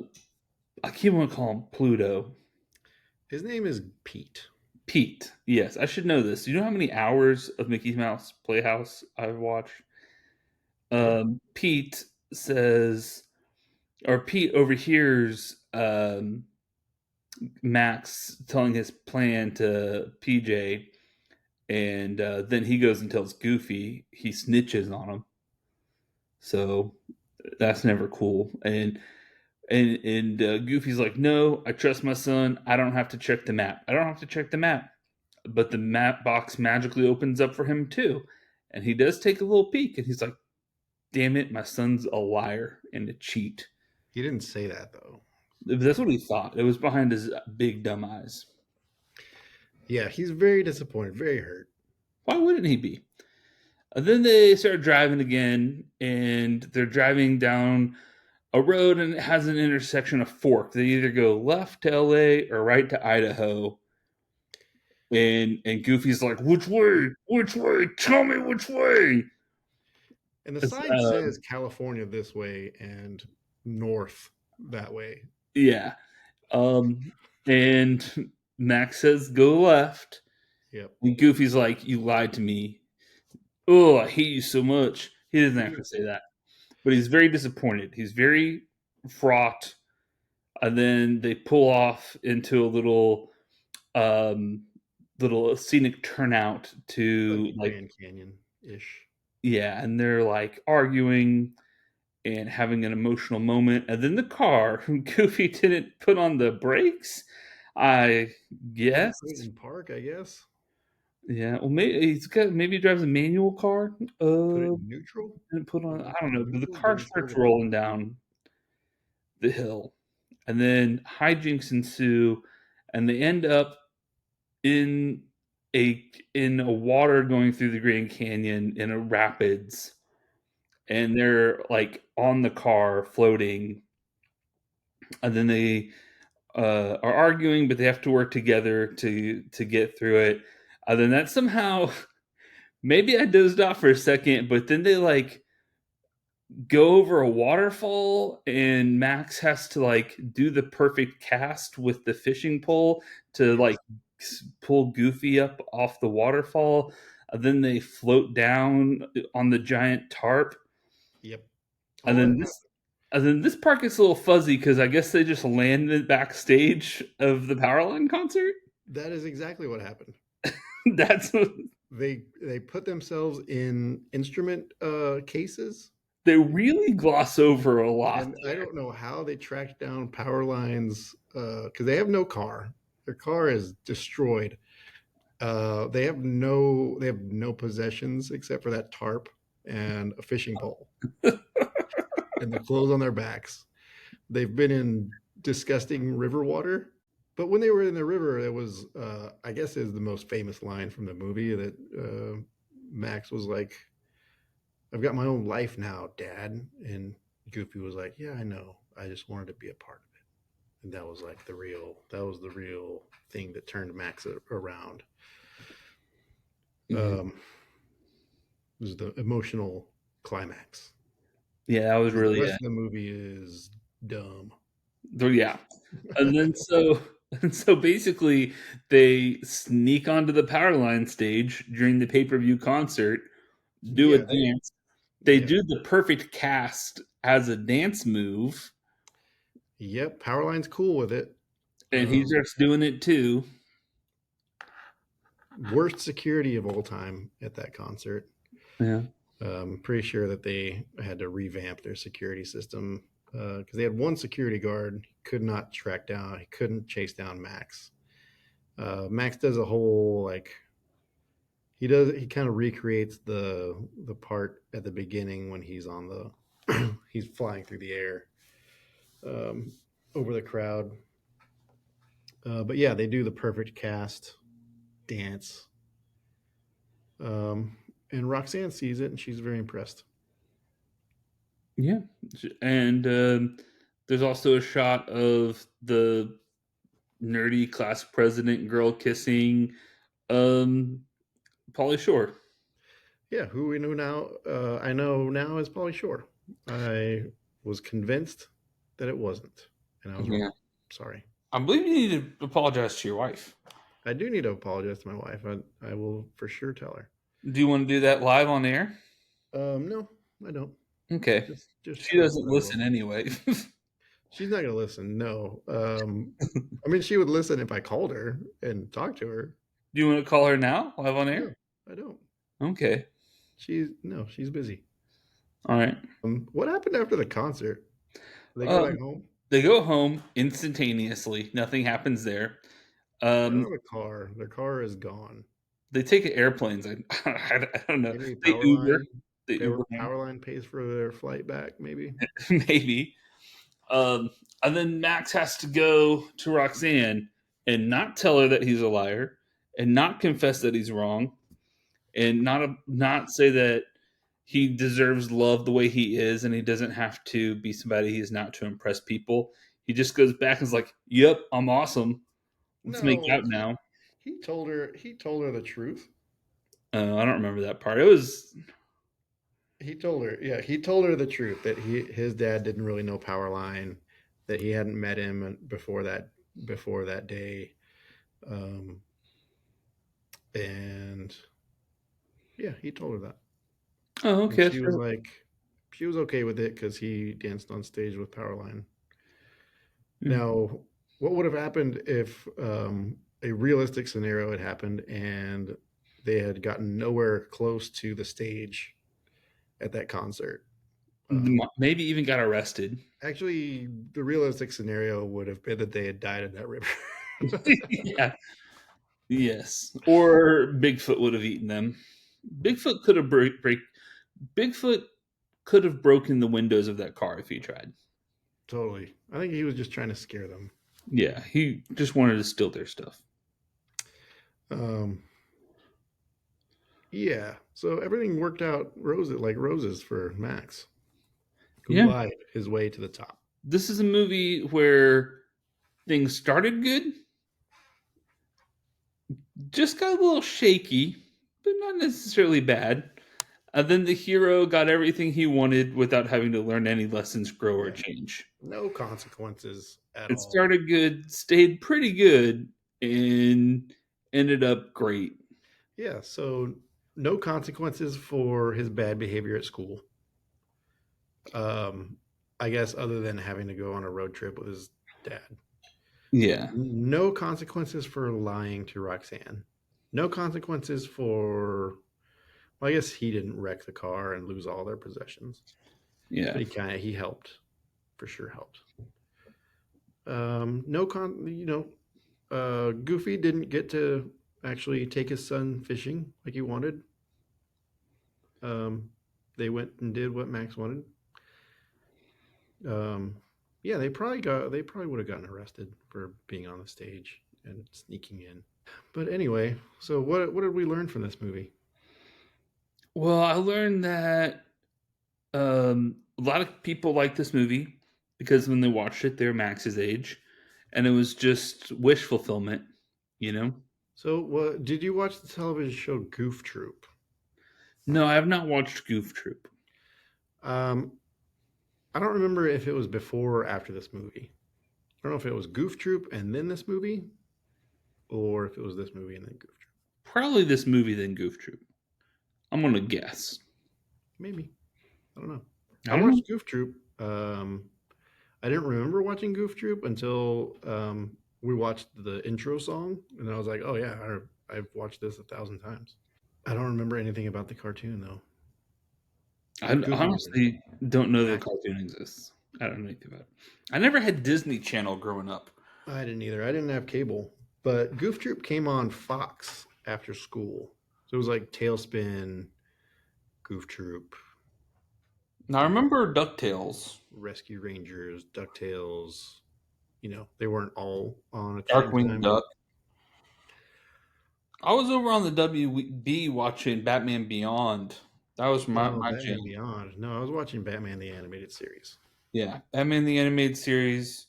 I keep want to call him Pluto. His name is Pete. Pete. Yes, I should know this. You know how many hours of Mickey Mouse Playhouse I've watched? Yeah. Pete says, or Pete overhears Max telling his plan to PJ, and then he goes and tells Goofy. He snitches on him, so that's never cool. And Goofy's like, "No, I trust my son. I don't have to check the map. I don't have to check the map." But the map box magically opens up for him too, and he does take a little peek, and he's like, "Damn it, my son's a liar and a cheat." He didn't say that though. That's what he thought. It was behind his big dumb eyes. Yeah, he's very disappointed, very hurt. Why wouldn't he be? Then they start driving again, and they're driving down a road, and it has an intersection of fork. They either go left to LA or right to Idaho. And Goofy's like, "Which way? Which way? Tell me which way." And the It's, sign says California this way and north that way. yeah. Um, and Max says, "Go left." Yep. And Goofy's like, "You lied to me. Oh, I hate you so much." He doesn't actually say that, but he's very disappointed. He's very fraught. And then they pull off into a um, little scenic turnout Like to the like, Grand Canyon ish. yeah, and they're like arguing. and having an emotional moment. And then the car, Goofy didn't put on the brakes. I Didn't guess. put it in park, I guess. Yeah. Well, maybe he drives a manual car. Put it Uh, in neutral. didn't put on. I don't know. But the Neutral car didn't slow starts down. rolling down the hill, and then hijinks ensue, and they end up in a water going through the Grand Canyon in a rapids, and they're like on the car floating, and then they are arguing, but they have to work together to get through it. Then that somehow maybe I dozed off for a second, but then they like go over a waterfall, and Max has to like do the perfect cast with the fishing pole to like Yes. pull Goofy up off the waterfall. Then they float down on the giant tarp, Yep. and All that then happened. this part gets a little fuzzy because I guess they just landed backstage of the Powerline concert. That is exactly what happened. That's They put themselves in instrument cases, they really gloss over a lot and I there. don't know how they tracked down Powerline's because they have no car. Their car is destroyed. They have no possessions except for that tarp and a fishing pole and the clothes on their backs. They've been in disgusting river water. But when they were in the river, it was, I guess, is the most famous line from the movie that Max was like, "I've got my own life now, Dad," and Goofy was like, "Yeah, I know. I just wanted to be a part of it." And that was like that was the real thing that turned Max around. Yeah, Um, it was the emotional climax. yeah, that was And the really rest it. of the movie is dumb. Yeah, and then so basically they sneak onto the Powerline stage during the pay-per-view concert, do a Yeah, dance. They yeah, do the perfect cast as a dance move, yep. Powerline's cool with it. and he starts doing it too. Worst security of all time at that concert. Yeah. Pretty sure that they had to revamp their security system because they had one security guard could not track down, he couldn't chase down Max. Max does a whole like he kind of recreates the part at the beginning when he's on the he's flying through the air um, over the crowd. But yeah, they do the perfect cast dance. Um, and Roxanne sees it and she's very impressed. Yeah, and there's also a shot of the nerdy class president girl kissing Pauly Shore. Yeah, who we know now, I know now is Pauly Shore. I was convinced that it wasn't, and I was Yeah, wrong. Sorry. I believe you need to apologize to your wife. I do need to apologize to my wife. I will for sure tell her. Do you want to do that live on air? No, I don't. Okay. Just She trust doesn't that I will. listen anyway. She's not gonna listen. No. I mean, she would listen if I called her and talked to her. Do you want to call her now, live on air? No, I don't. Okay. She's busy. All right. What happened after the concert? They go back Um, home. they go home instantaneously. Nothing happens there. They don't Um, have a car. Their car is gone. they take airplanes. I don't know. Maybe They Uber. Powerline. They Uber home. Powerline pays for their flight back. Maybe. Maybe. Um, and then Max has to go to Roxanne and not tell her that he's a liar, and not confess that he's wrong, and not say that he deserves love the way he is, and he doesn't have to be somebody he's not to impress people. He just goes back and is like, "Yep, I'm awesome. Let's make No, out now." he told her the truth. I don't remember that part. It was He told her, yeah, he told her the truth that his dad didn't really know Powerline, that he hadn't met him before that day, um, and yeah, he told her that, oh and okay. she was okay with it because he danced on stage with Powerline. Hmm. Now, what would have happened if a realistic scenario had happened and they had gotten nowhere close to the stage at that concert? Maybe even got arrested. Actually, the realistic scenario would have been that they had died in that river. Yeah. Yes. Or Bigfoot would have eaten them. Bigfoot could have Bigfoot could have broken the windows of that car if he tried. Totally. I think he was just trying to scare them. Yeah, he just wanted to steal their stuff. Um, yeah. So everything worked out roses for Max, who Yeah. lied his way to the top. This is a movie where things started good, just got a little shaky, but not necessarily bad. Then the hero got everything he wanted without having to learn any lessons, grow, or Yeah. change. No consequences at It all. started good, stayed pretty good, and ended up great. Yeah. So no consequences for his bad behavior at school. Um, I guess other than having to go on a road trip with his dad. Yeah, No consequences for lying to Roxanne. No consequences for. Well, I guess he didn't wreck the car and lose all their possessions, yeah, but he helped, for sure helped. No con, Goofy didn't get to actually take his son fishing like he wanted. Um, they went and did what Max wanted. Um, yeah, they probably would have gotten arrested for being on the stage and sneaking in. But anyway, so what did we learn from this movie? Well, I learned that a lot of people like this movie because when they watched it, they're Max's age, and it was just wish fulfillment, you know. So, what did you watch the television show Goof Troop? No, I have not watched Goof Troop. Um, I don't remember if it was before or after this movie. I don't know if it was Goof Troop and then this movie, or if it was this movie and then Goof Troop. Probably this movie then Goof Troop. I'm gonna guess. Maybe. I don't know. I I don't know. watched Goof Troop. I didn't remember watching Goof Troop until we watched the intro song, and I was like, "Oh yeah, I've watched this 1,000 times." I don't remember anything about the cartoon though. I Goofy was in it. honestly don't know the Max. cartoon exists. I don't know anything about it. I never had Disney Channel growing up. I didn't either. I didn't have cable, but Goof Troop came on Fox after school, so it was like Tailspin, Goof Troop, Now I remember DuckTales, Rescue Rangers, DuckTales. They weren't all on at the same Darkwing time, but Duck. I was over on the WB watching Batman Beyond. That was oh, my Batman jam. Beyond. No, I was watching Batman the animated series. Yeah, Batman the animated series.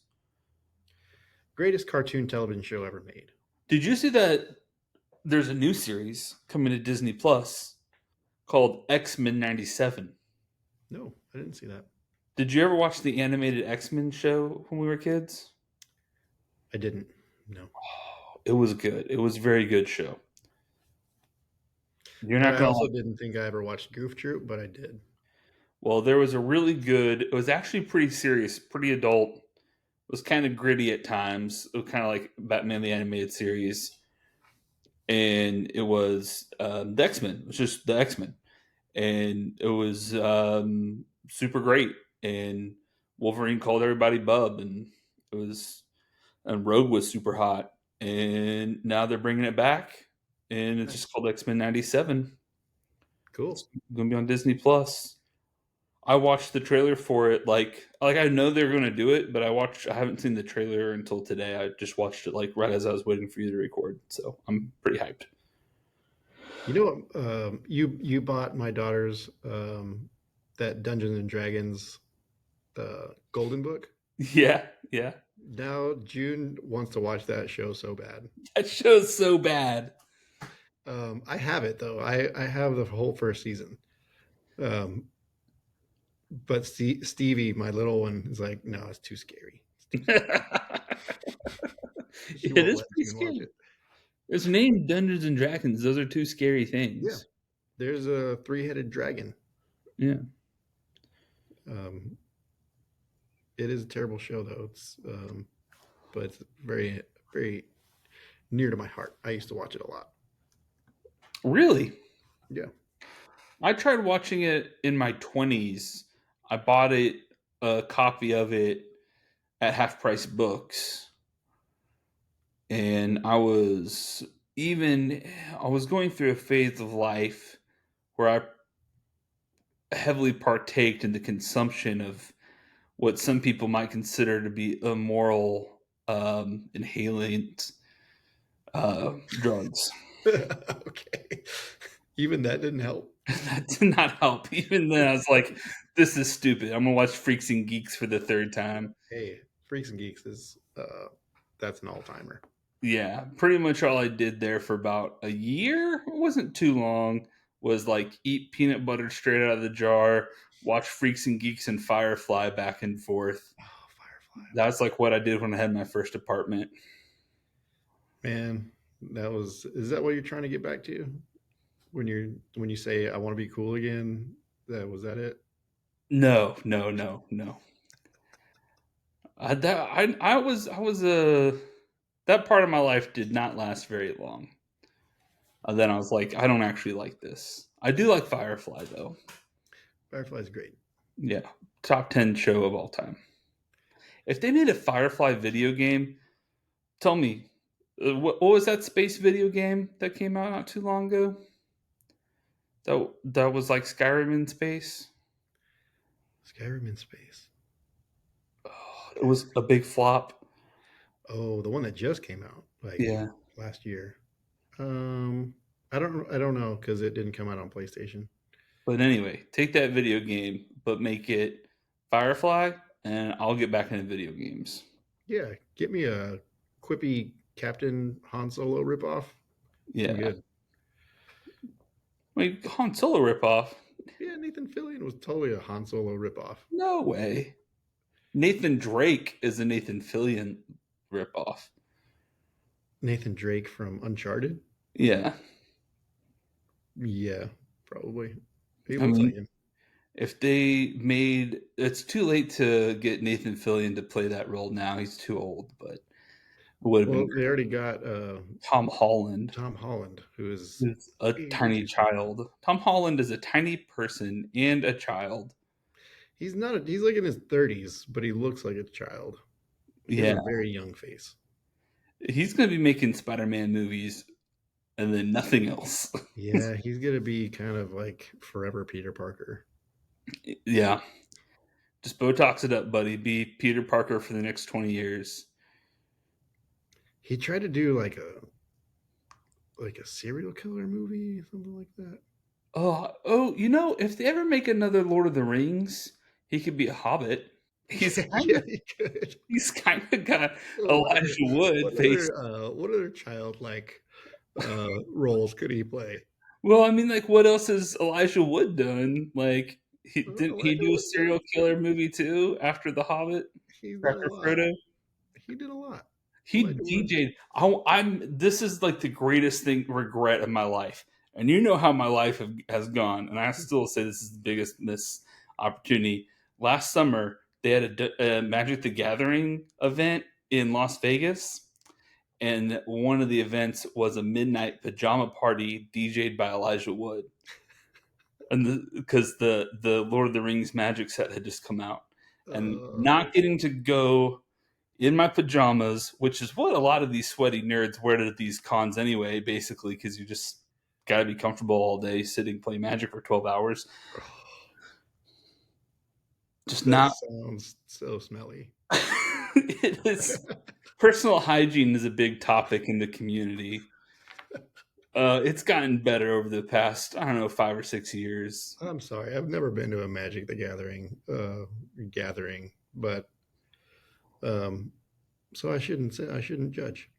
Greatest cartoon television show ever made. Did you see that there's a new series coming to Disney Plus called X-Men 97? No, I didn't see that. Did you ever watch the animated X-Men show when we were kids? I didn't. No. It was good. It was a very good show. You're But not I gonna also like. didn't think I ever watched Goof Troop, but I did. Well, there was a really good. It was actually pretty serious, pretty adult. It was kind of gritty at times. It was kind of like Batman the animated series, and it was the X Men. It was just the X Men, and it was super great. And Wolverine called everybody Bub, and it was and Rogue was super hot. And now they're bringing it back, and it's just Nice. called X Men '97. Cool. It's going to be on Disney Plus. I watched the trailer for it like I know they're going to do it, but I haven't seen the trailer until today. I just watched it like right as I was waiting for you to record, so I'm pretty hyped. You know what? You bought my daughter's that Dungeons and Dragons Golden Book. Yeah, yeah. Now June wants to watch that show so bad. That show's so bad. I have it though. I have the whole first season. Um, but Stevie, my little one, is like, no, it's too scary. It's too scary. She It won't is let pretty June watch scary. it. It's named Dungeons and Dragons. Those are two scary Yeah, things. there's a three-headed dragon. Yeah. Um, it is a terrible show though. But it's very very near to my heart. I used to watch it a lot. Really? Yeah. I tried watching it in my 20s. I bought it a copy of it at Half Price Books, and even I was going through a phase of life where I heavily partaked in the consumption of what some people might consider to be immoral inhalant drugs. Okay. Even that didn't help. That did not help. Even then, I was like, "This is stupid. I'm gonna watch Freaks and Geeks for the third time." Hey, Freaks and Geeks is that's an all timer. Yeah, pretty much all I did there for about a year. It wasn't too long. Was like eat peanut butter straight out of the jar, watch Freaks and Geeks and Firefly back and forth. Oh, Firefly. That's like what I did when I had my first apartment. Man, that was is that what you're trying to get back to? When you say I want to be cool again, that was that it? No, no, no, no. That part of my life did not last very long. Then I was like, I don't actually like this. I do like Firefly though. Firefly's great. Yeah, top 10 show of all time. If they made a Firefly video game, tell me, what was that space video game that came out not too long ago? That was like Skyrim in space. Skyrim in space. Oh, it was a big flop. Oh, the one that just came out like Yeah, last year. Um, I don't know because it didn't come out on PlayStation. but anyway, take that video game, but make it Firefly, and I'll get back into video games. Yeah, get me a quippy Captain Han Solo ripoff. I'm Yeah, good. like Han Solo ripoff. Yeah, Nathan Fillion was totally a Han Solo ripoff. No way. Nathan Drake is a Nathan Fillion ripoff. Nathan Drake from Uncharted. Yeah, Yeah, probably. He I looks like mean, him. if they made, it's too late to get Nathan Fillion to play that role now. He's too old, but it would have been Well, they great. already got Tom Holland Tom Holland, who is is a tiny aging. child. Tom Holland is a tiny person and a child. He's not. He's like in his 30s, but he looks like a child. He has Yeah, a very young face. he's going to be making Spider-Man movies and then nothing else. Yeah, he's gonna be kind of like forever Peter Parker. Yeah, just Botox it up, buddy. Be Peter Parker for the next 20 years. He tried to do like a serial killer movie, something like that. Oh, if they ever make another Lord of the Rings, he could be a hobbit. He's Yeah, kind yeah, of he could. he's kind of got Well, Elijah Wood face. what other childlike roles could he play? Well, I mean, like, what else has Elijah Wood done? Like, didn't he Elijah do a Wood done. serial killer movie too after The Hobbit? He's done a After lot. Frodo? He did a lot. He Elijah Wood. DJ'd. I'm. This is like the greatest regret of my life, and you know how my life has gone, and I still say this is the biggest missed opportunity. Last summer, they had a Magic the Gathering event in Las Vegas, and one of the events was a midnight pajama party DJ'd by Elijah Wood, and because the Lord of the Rings Magic set had just come out, and not Uh, getting to go in my pajamas, which is what a lot of these sweaty nerds wear to these cons anyway, basically, because you just got to be comfortable all day sitting playing Magic for 12 hours. Just that not. sounds so smelly. It is. Personal hygiene is a big topic in the community. It's gotten better over the past, I don't know, 5 or 6 years. I'm sorry, I've never been to a Magic the Gathering gathering, but um, so I shouldn't judge.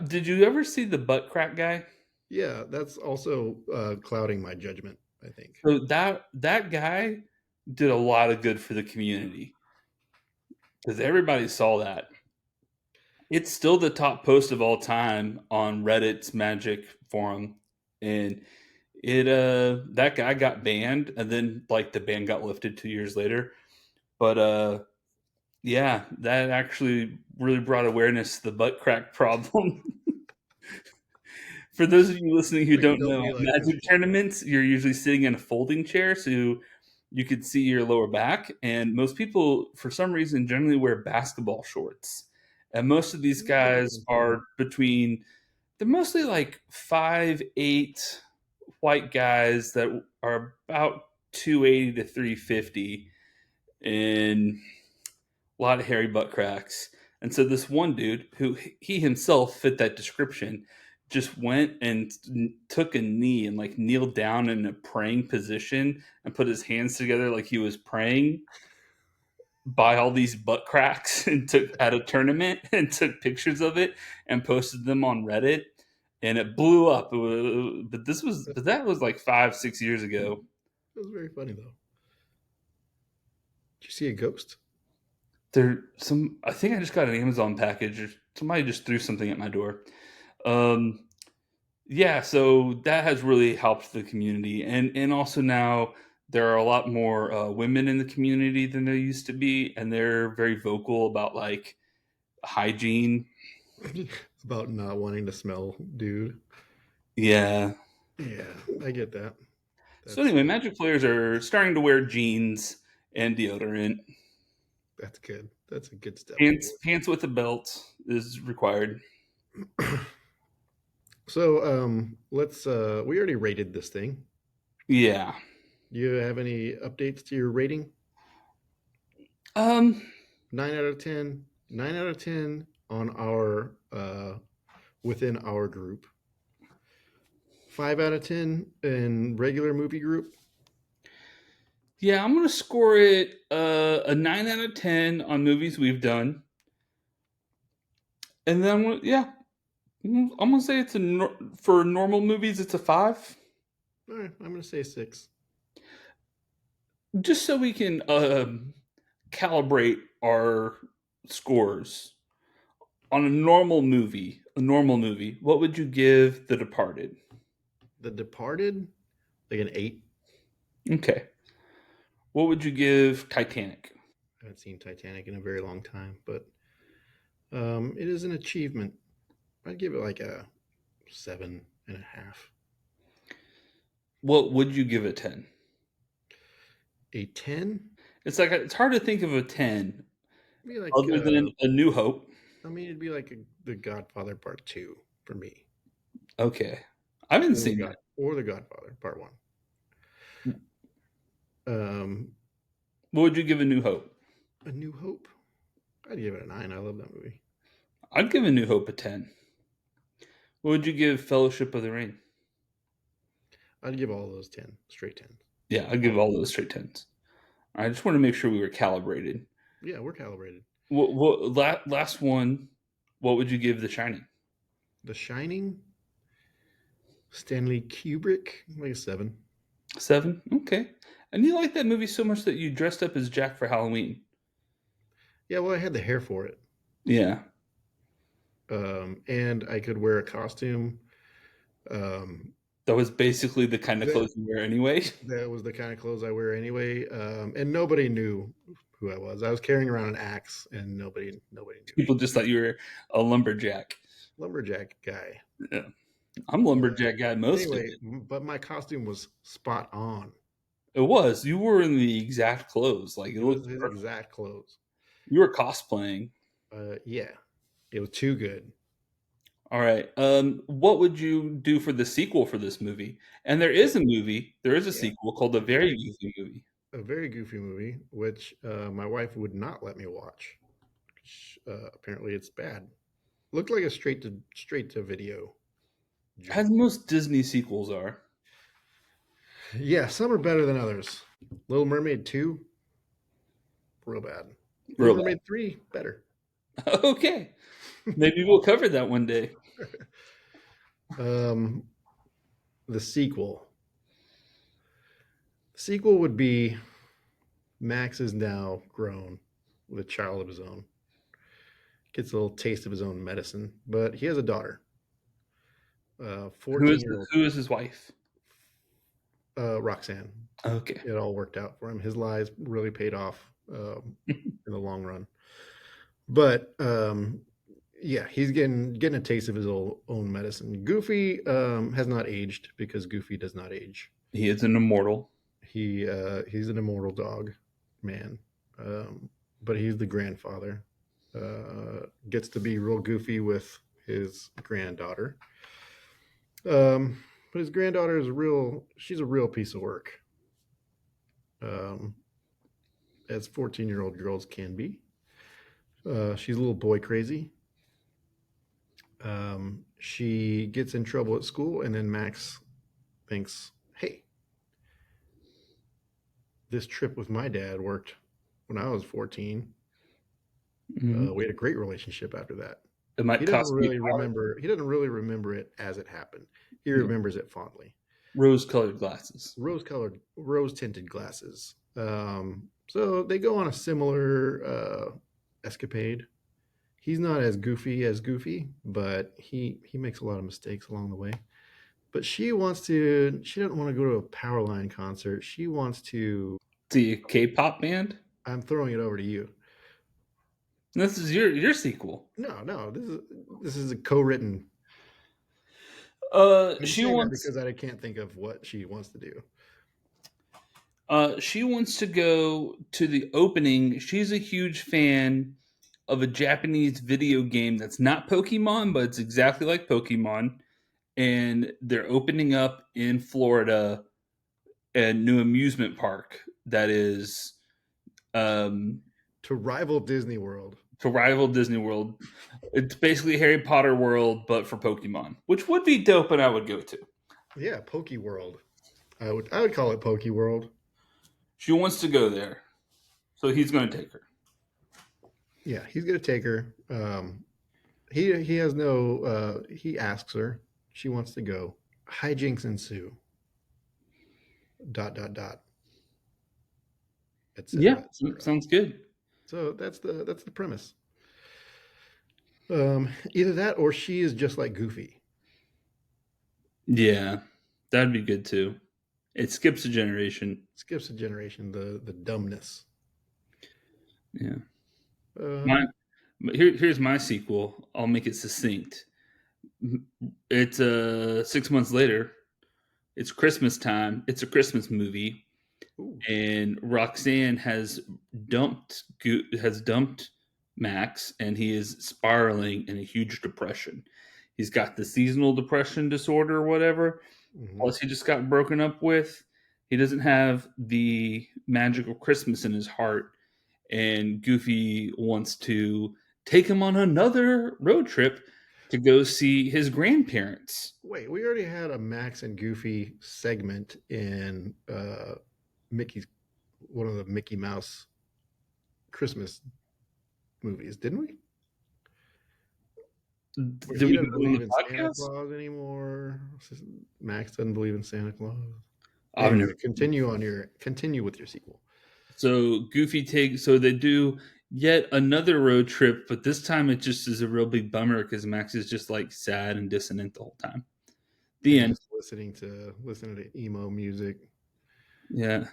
Did you ever see the butt crack guy? Yeah, that's also clouding my judgment, I think. So that guy did a lot of good for the community because everybody saw that. It's still the top post of all time on Reddit's Magic forum, and it that guy got banned, and then like the ban got lifted 2 years later. But yeah, that actually really brought awareness to the butt crack problem. For those of you listening who Like, don't don't know, be at like this. Magic tournaments, you're usually sitting in a folding chair, so you could see your lower back. And most people, for some reason, generally wear basketball shorts. And most of these guys are between, they're mostly like 5'8" white guys that are about 280 to 350 and a lot of hairy butt cracks. And so this one dude, who he himself fit that description, just went and took a knee and like kneeled down in a praying position and put his hands together like he was praying by all these butt cracks and took at a tournament and took pictures of it and posted them on Reddit, and it blew up. But that was like 5 6 years ago. It was very funny though. Did you see a ghost? I think I just got an Amazon package, or somebody just threw something at my door. Um, yeah, so that has really helped the community, and also now there are a lot more women in the community than there used to be, and they're very vocal about like hygiene. About not wanting to smell dude. Yeah. Yeah, I get that. So That's anyway, Magic players are starting to wear jeans and deodorant. that's good. That's a good step Pants with a belt is required. forward. So let's we already rated this thing. Yeah. Do you have any updates to your rating? Um. 9 out of 10. 9 out of 10 on our within our group. 5 out of 10 in regular movie group. Yeah, I'm gonna score it a 9 out of 10 on movies we've done, and then I'm gonna say for normal movies it's a 5, All right, I'm gonna say 6. just so we can calibrate our scores on a normal movie. A normal movie, what would you give The Departed? The Departed, like an 8. Okay. What would you give Titanic? I haven't seen Titanic in a very long time, but it is an achievement. I'd give it like a 7.5. What would you give a 10? A 10? It's hard to think of a 10 Be like other than A New Hope. I mean, it'd be like The Godfather Part 2 for me, Okay. I haven't seen that. or The Godfather Part 1. What would you give A New Hope? A New Hope. I'd give it a 9. I love that movie. I'd give A New Hope a 10. What would you give Fellowship of the Ring? I'd give all those 10, straight 10. Yeah, I'd give all those straight 10s. I just want to make sure we were calibrated. Yeah, we're calibrated. Last one, what would you give The Shining? The Shining, Stanley Kubrick, like a 7. 7? Okay. And you like that movie so much that you dressed up as Jack for Halloween. Yeah, well, I had the hair for it. Yeah. And I could wear a costume. That was basically the kind of clothes you wear anyway. That was the kind of clothes I wear anyway. And nobody knew who I was. I was carrying around an axe, and nobody knew. People just thought you were a lumberjack. Lumberjack guy. Yeah. I'm a lumberjack guy most of it. But my costume was spot on. It was. You were in the exact clothes. Like It was his exact clothes. You were cosplaying. Yeah, it was too good. All right. What would you do for the sequel for this movie? And there is a movie. There is a sequel called A Very Goofy Movie. A very goofy movie, which my wife would not let me watch. Apparently, it's bad. Looked like a straight to video. As most Disney sequels are. Yeah, some are better than others. Little Mermaid 2, real bad. Real Little Mermaid 3, better. Okay. Maybe we'll cover that one day. The sequel. The sequel would be Max is now grown with a child of his own. Gets a little taste of his own medicine, but he has a daughter. 14-year-old. Who is his wife? Roxanne. Okay. It all worked out for him. His lies really paid off in the long run. But yeah, he's getting a taste of his own medicine. Goofy has not aged because Goofy does not age. He is an immortal. He's an immortal dog man, um, but he's the grandfather. Gets to be real goofy with his granddaughter. But his granddaughter is real. She's a real piece of work, um, as 14-year-old girls can be. She's a little boy crazy. She gets in trouble at school, and then Max thinks, "Hey, this trip with my dad worked when I was 14. Mhm. We had a great relationship after that." It might cost me He doesn't really remember it as it happened. He remembers it fondly. rose-colored glasses. Rose tinted glasses. So they go on a similar escapade. He's not as goofy, but he makes a lot of mistakes along the way. But she wants to. She doesn't want to go to a Powerline concert. She wants to. The K-pop band. I'm throwing it over to you. This is your sequel. No. This is a co-written. I'm She saying that wants because I can't think of what she wants to do. she wants to go to the opening. She's a huge fan of a Japanese video game that's not Pokemon, but it's exactly like Pokemon. And they're opening up in Florida a new amusement park that is um, To rival Disney World. to rival Disney World. It's basically Harry Potter World, but for Pokemon, which would be dope, and I would go to. Yeah, Poke World. I would call it Poke World. She wants to go there, so he's going to take her. Yeah, he's gonna take her. He has no. He asks her. She wants to go. Hijinks ensue. Dot dot dot. Yeah, Etc. Etc. sounds good. So that's the premise. Either that or she is just like Goofy. Yeah, that'd be good too. It skips a generation. Skips a generation. The dumbness. Yeah. Uh, My here's my sequel. I'll make it succinct. It's 6 months later. It's Christmas time. It's a Christmas movie, ooh. and Roxanne has dumped Max, and he is spiraling in a huge depression. He's got the seasonal depression disorder or whatever. Mhm. Plus, he just got broken up with. He doesn't have the magical Christmas in his heart, and Goofy wants to take him on another road trip to go see his grandparents. Wait, we already had a Max and Goofy segment in Mickey's one of the Mickey Mouse Christmas movies, didn't we? Where Did he we do doesn't it on believe the in Santa podcast? Claus anymore. Max doesn't believe in Santa Claus. I've Anyway, never. continue with your sequel. So Goofy takes. So they do yet another road trip, but this time it just is a real big bummer because Max is just like sad and dissonant the whole time. The And end. just listening to emo music. Yeah.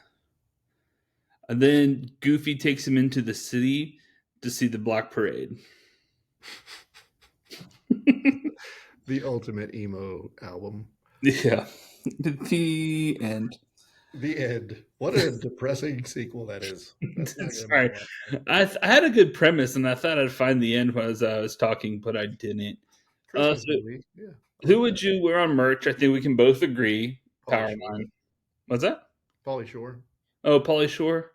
And then Goofy takes him into the city to see the Black Parade. The ultimate emo album. Yeah. The end. The end. What a depressing sequel that is. That's not gonna make Sorry. a lot of sense. I had a good premise and I thought I'd find the end as I was talking, but I didn't. Christmas So movie. Yeah. I who like would that. you wear on merch? I think we can both agree. Polly Shore. Powerline. What's that? Polly Shore. Oh, Polly Shore.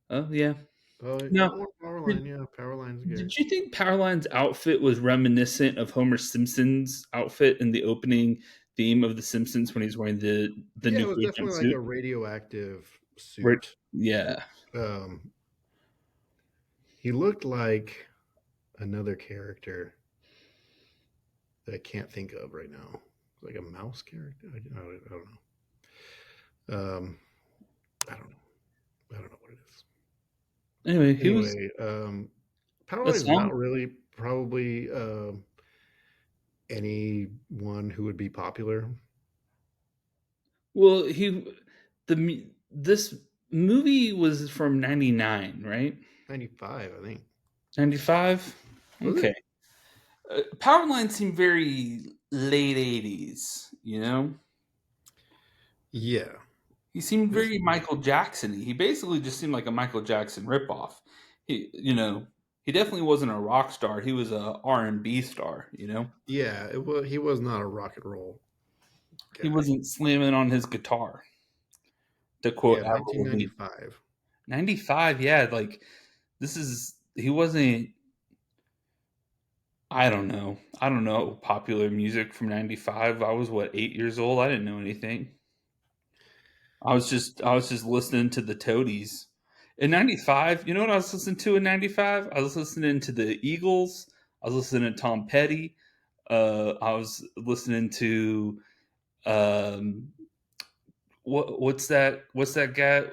Oh, yeah. No. Powerline, Did, yeah. Powerline's good. did you think Powerline's outfit was reminiscent of Homer Simpson's outfit in the opening theme of The Simpsons when he's wearing the Yeah, it was nuclear definitely like jumpsuit? a radioactive Right. suit. Yeah. Um, he looked like another character that I can't think of right now. Like a mouse character. I don't know. I don't know. I don't know what it is. Anyway, he was Anyway, a Powerline is song. not really probably anyone who would be popular. Well, this movie was from '99, right? 95, I think. '95. Was it? Okay. Powerline seemed very late '80s. You know. Yeah. He seemed This very Michael Jackson-y. He basically just seemed like a Michael Jackson ripoff. He definitely wasn't a rock star. He was a R&B star. Yeah, he was not a rock and roll He guy. wasn't slamming on his guitar, to quote Yeah, Avril Lavigne. 1995. 95, yeah, like he wasn't. I don't know. I don't know popular music from 95. I was what, 8 years old? I didn't know anything. I was just listening to the Toadies. In 95, you know what I was listening to in 95? I was listening to the Eagles. I was listening to Tom Petty. I was listening to um what's that guy,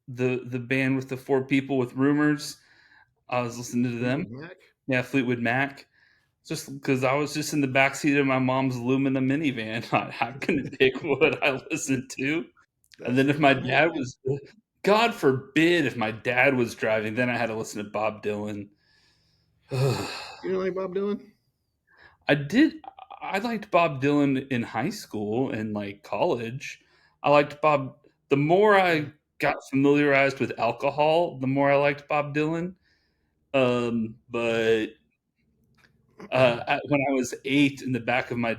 the band with the four people with rumors. I was listening to them. Fleetwood Mac. Yeah, Fleetwood Mac. Just because I was just in the backseat of my mom's Lumina minivan. I couldn't pick what I listened to. And That's then if pretty my cool. dad was, God forbid, if my dad was driving, then I had to listen to Bob Dylan. You don't like Bob Dylan? I did. I liked Bob Dylan in high school and like college. I liked Bob. The more I got familiarized with alcohol, the more I liked Bob Dylan. But when I was 8, in the back of my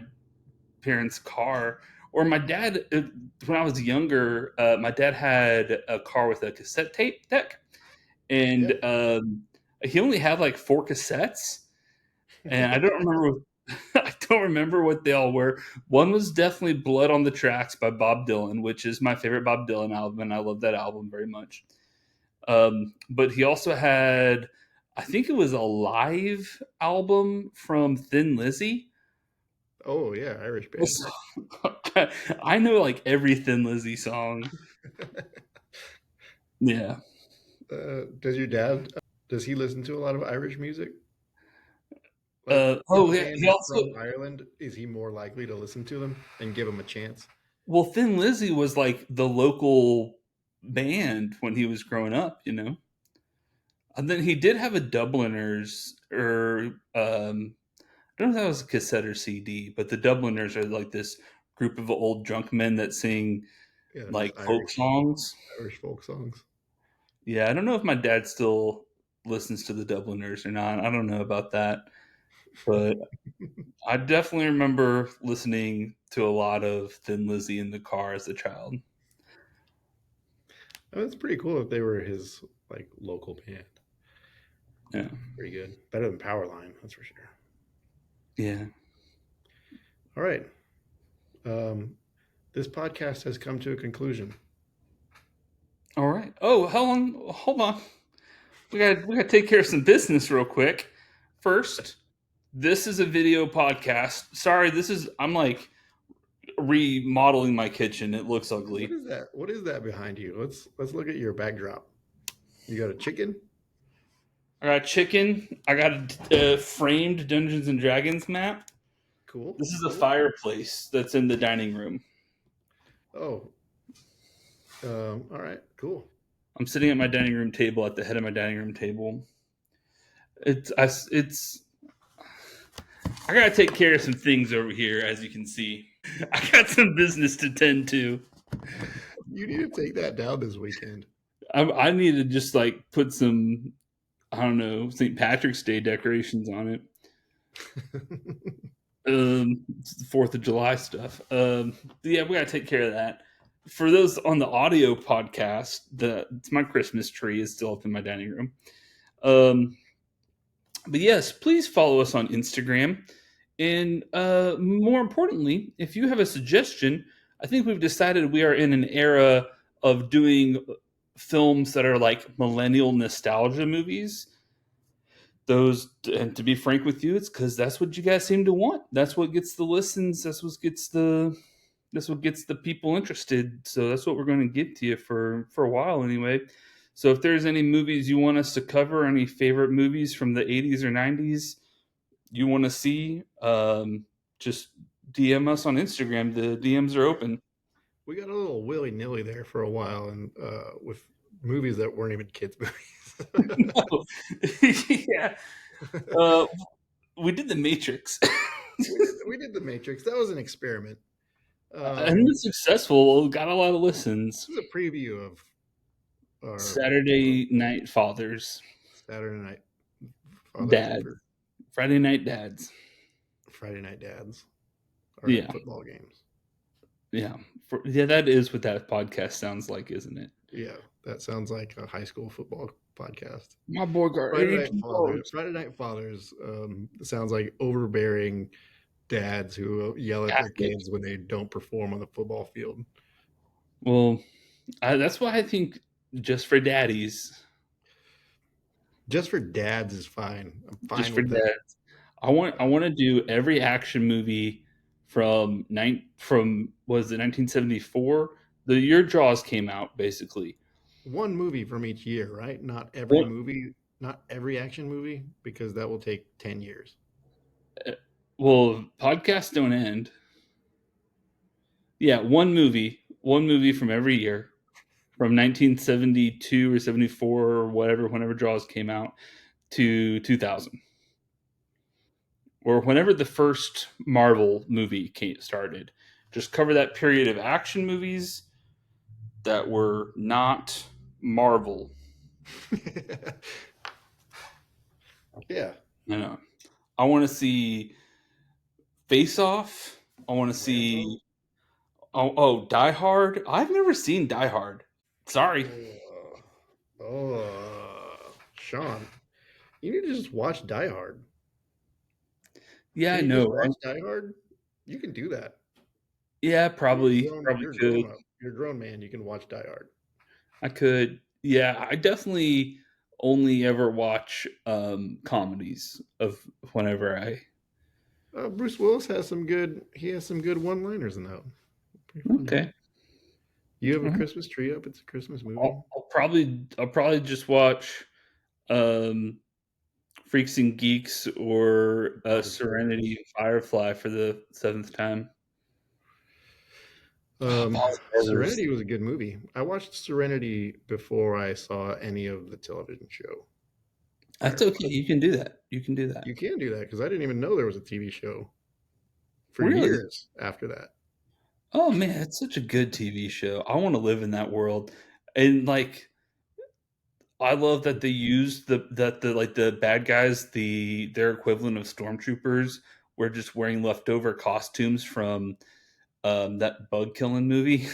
parents' car, or my dad, when I was younger, my dad had a car with a cassette tape deck, and Yep. he only had like 4 cassettes, and I don't remember. I don't remember what they all were. One was definitely "Blood on the Tracks" by Bob Dylan, which is my favorite Bob Dylan album, and I love that album very much. But he also had, I think it was a live album from Thin Lizzy. Oh yeah, Irish band. I know like every Thin Lizzy song. Yeah. Does your dad? Does he listen to a lot of Irish music? Like, if a Yeah, band he is also, from Ireland, is he more likely to listen to them and give them a chance? well, Thin Lizzy was like the local band when he was growing up. And then he did have a Dubliners, or I don't know if that was a cassette or CD, but the Dubliners are like this group of old drunk men that sing Yeah, they're like just folk songs. Irish folk songs. Yeah, I don't know if my dad still listens to the Dubliners or not. I don't know about that, but I definitely remember listening to a lot of Thin Lizzy in the car as a child. I mean, it's pretty cool if they were his like local band. Yeah, Pretty good. Better than Powerline, that's for sure. yeah. All right. Um, this podcast has come to a conclusion. All right. Oh, how long? Hold on. We got to take care of some business real quick. First, this is a video podcast. Sorry, I'm like remodeling my kitchen. It looks What ugly. is that? What is that behind you? Let's look at your backdrop. You got a chicken? I got chicken. I got a framed Dungeons and Dragons map. Cool. This is a Cool. fireplace that's in the dining room. Oh, all right. Cool. I'm sitting at my dining room table, at the head of my dining room table. It's. I gotta take care of some things over here, as you can see. I got some business to tend to. You need to take that down this weekend. I need to just like put some, I don't know, St. Patrick's Day decorations on it. It's the 4th of July stuff. Yeah, we gotta take care of that. For those on the audio podcast, it's my Christmas tree is still up in my dining room. Um, but yes, please follow us on Instagram. And more importantly, if you have a suggestion, I think we've decided we are in an era of doing films that are like millennial nostalgia movies. Those, and to be frank with you, it's because that's what you guys seem to want. That's what gets the listens. That's what gets the people interested. So that's what we're going to give to you for a while anyway. So if there's any movies you want us to cover, any favorite movies from the 80s or 90s you want to see, just DM us on Instagram. The DMs are open. We got a little willy nilly there for a while, and with movies that weren't even kids' movies. No. Yeah. We did The Matrix. We did the Matrix. That was an experiment. And it's successful. Got a lot of listens. This is a preview of our Saturday Night Fathers, Saturday night fathers Dads, for Friday Night Dads. Friday night dads are at Yeah, football games. yeah, yeah. That is what that podcast sounds like, isn't it? Yeah, that sounds like a high school football podcast. My boy got Friday Night 82 Fathers. yards. Friday Night Fathers sounds like overbearing dads who yell at their Catholic. kids when they don't perform on the football field. Well, that's why I think just for daddies, Just for dads is fine. I'm just fine for with that. dads. I want to do every action movie from was it 1974? The year Jaws came out, basically. One movie from each year, right? Not every What? movie, not every action movie, because that will take 10 years. Well, podcasts don't end. Yeah, one movie from every year, from 1972 or 74 or whatever, whenever Jaws came out, to 2000, or whenever the first Marvel movie started. Just cover that period of action movies that were not Marvel. Yeah. You know, I want to see Face Off. I want to Rambo. see Die Hard. I've never seen Die Hard. Sorry. Sean, you need to just watch Die Hard. Yeah, Can I you just know, watch right? Die Hard? You can do that. Yeah, You're probably grown. probably You're could. grown up. You're a grown man. You can watch Die Hard. I could. Yeah, I definitely only ever watch comedies of whenever I. Bruce Willis has some good. He has some good one-liners in that one. Pretty funny. Okay. You have a Well, Christmas tree up. It's a Christmas movie. I'll probably just watch um Freaks and Geeks or Bob's Serenity Burgers. and Firefly for the seventh time. Oh, Bob's Burgers. Serenity was a good movie. I watched Serenity before I saw any of the television show That's Firefly. okay. You can do that. You can do that. You can do that because I didn't even know there was a TV show for Really? years after that. Oh man, it's such a good TV show. I want to live in that world. And like I love that they used the like the bad guys, their equivalent of stormtroopers were just wearing leftover costumes from that bug killing movie.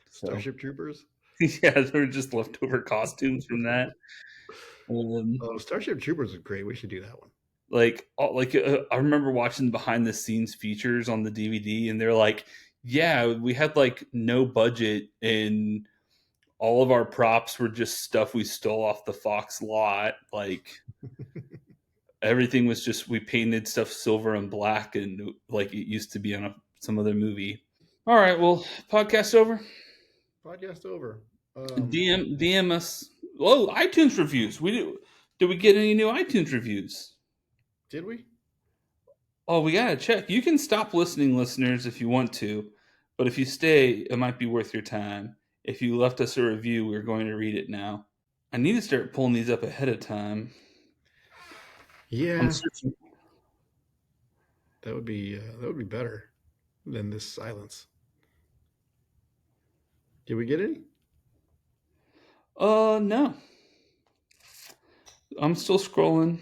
So Starship Troopers. yeah, they were just leftover costumes from that. Oh, Starship Troopers is great. We should do that one. I remember watching behind the scenes features on the DVD, and they're like, "Yeah, we had like no budget, and all of our props were just stuff we stole off the Fox lot. Like everything was just we painted stuff silver and black, and like it used to be on some other movie." All right, well, podcast over. Podcast over. DM us. Oh, iTunes reviews. We do. Did we get any new iTunes reviews? Did we? Oh, we gotta check. You can stop listening, listeners, if you want to, but if you stay, it might be worth your time. If you left us a review, we're going to read it now. I need to start pulling these up ahead of time. I'm Yeah, searching. that would be better than this silence. Did we get any? No. I'm still scrolling.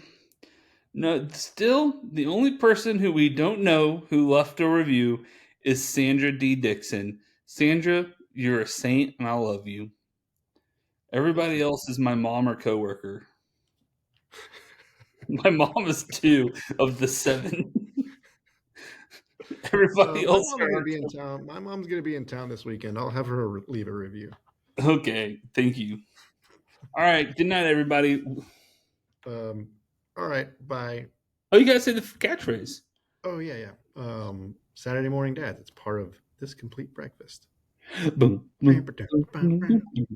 No, still the only person who we don't know who left a review is Sandra D. Dixon. Sandra, you're a saint and I love you. Everybody else is my mom or coworker. My mom is two of the seven. Everybody My else mom's gonna are be in town. My mom's gonna be in town this weekend. I'll have her leave a review. okay. Thank you. All right. Good night, everybody. All right. Bye. Oh, you gotta say the catchphrase. Oh yeah, yeah. Saturday morning dads. It's part of this complete breakfast. Boom, boom, boom, boom, boom.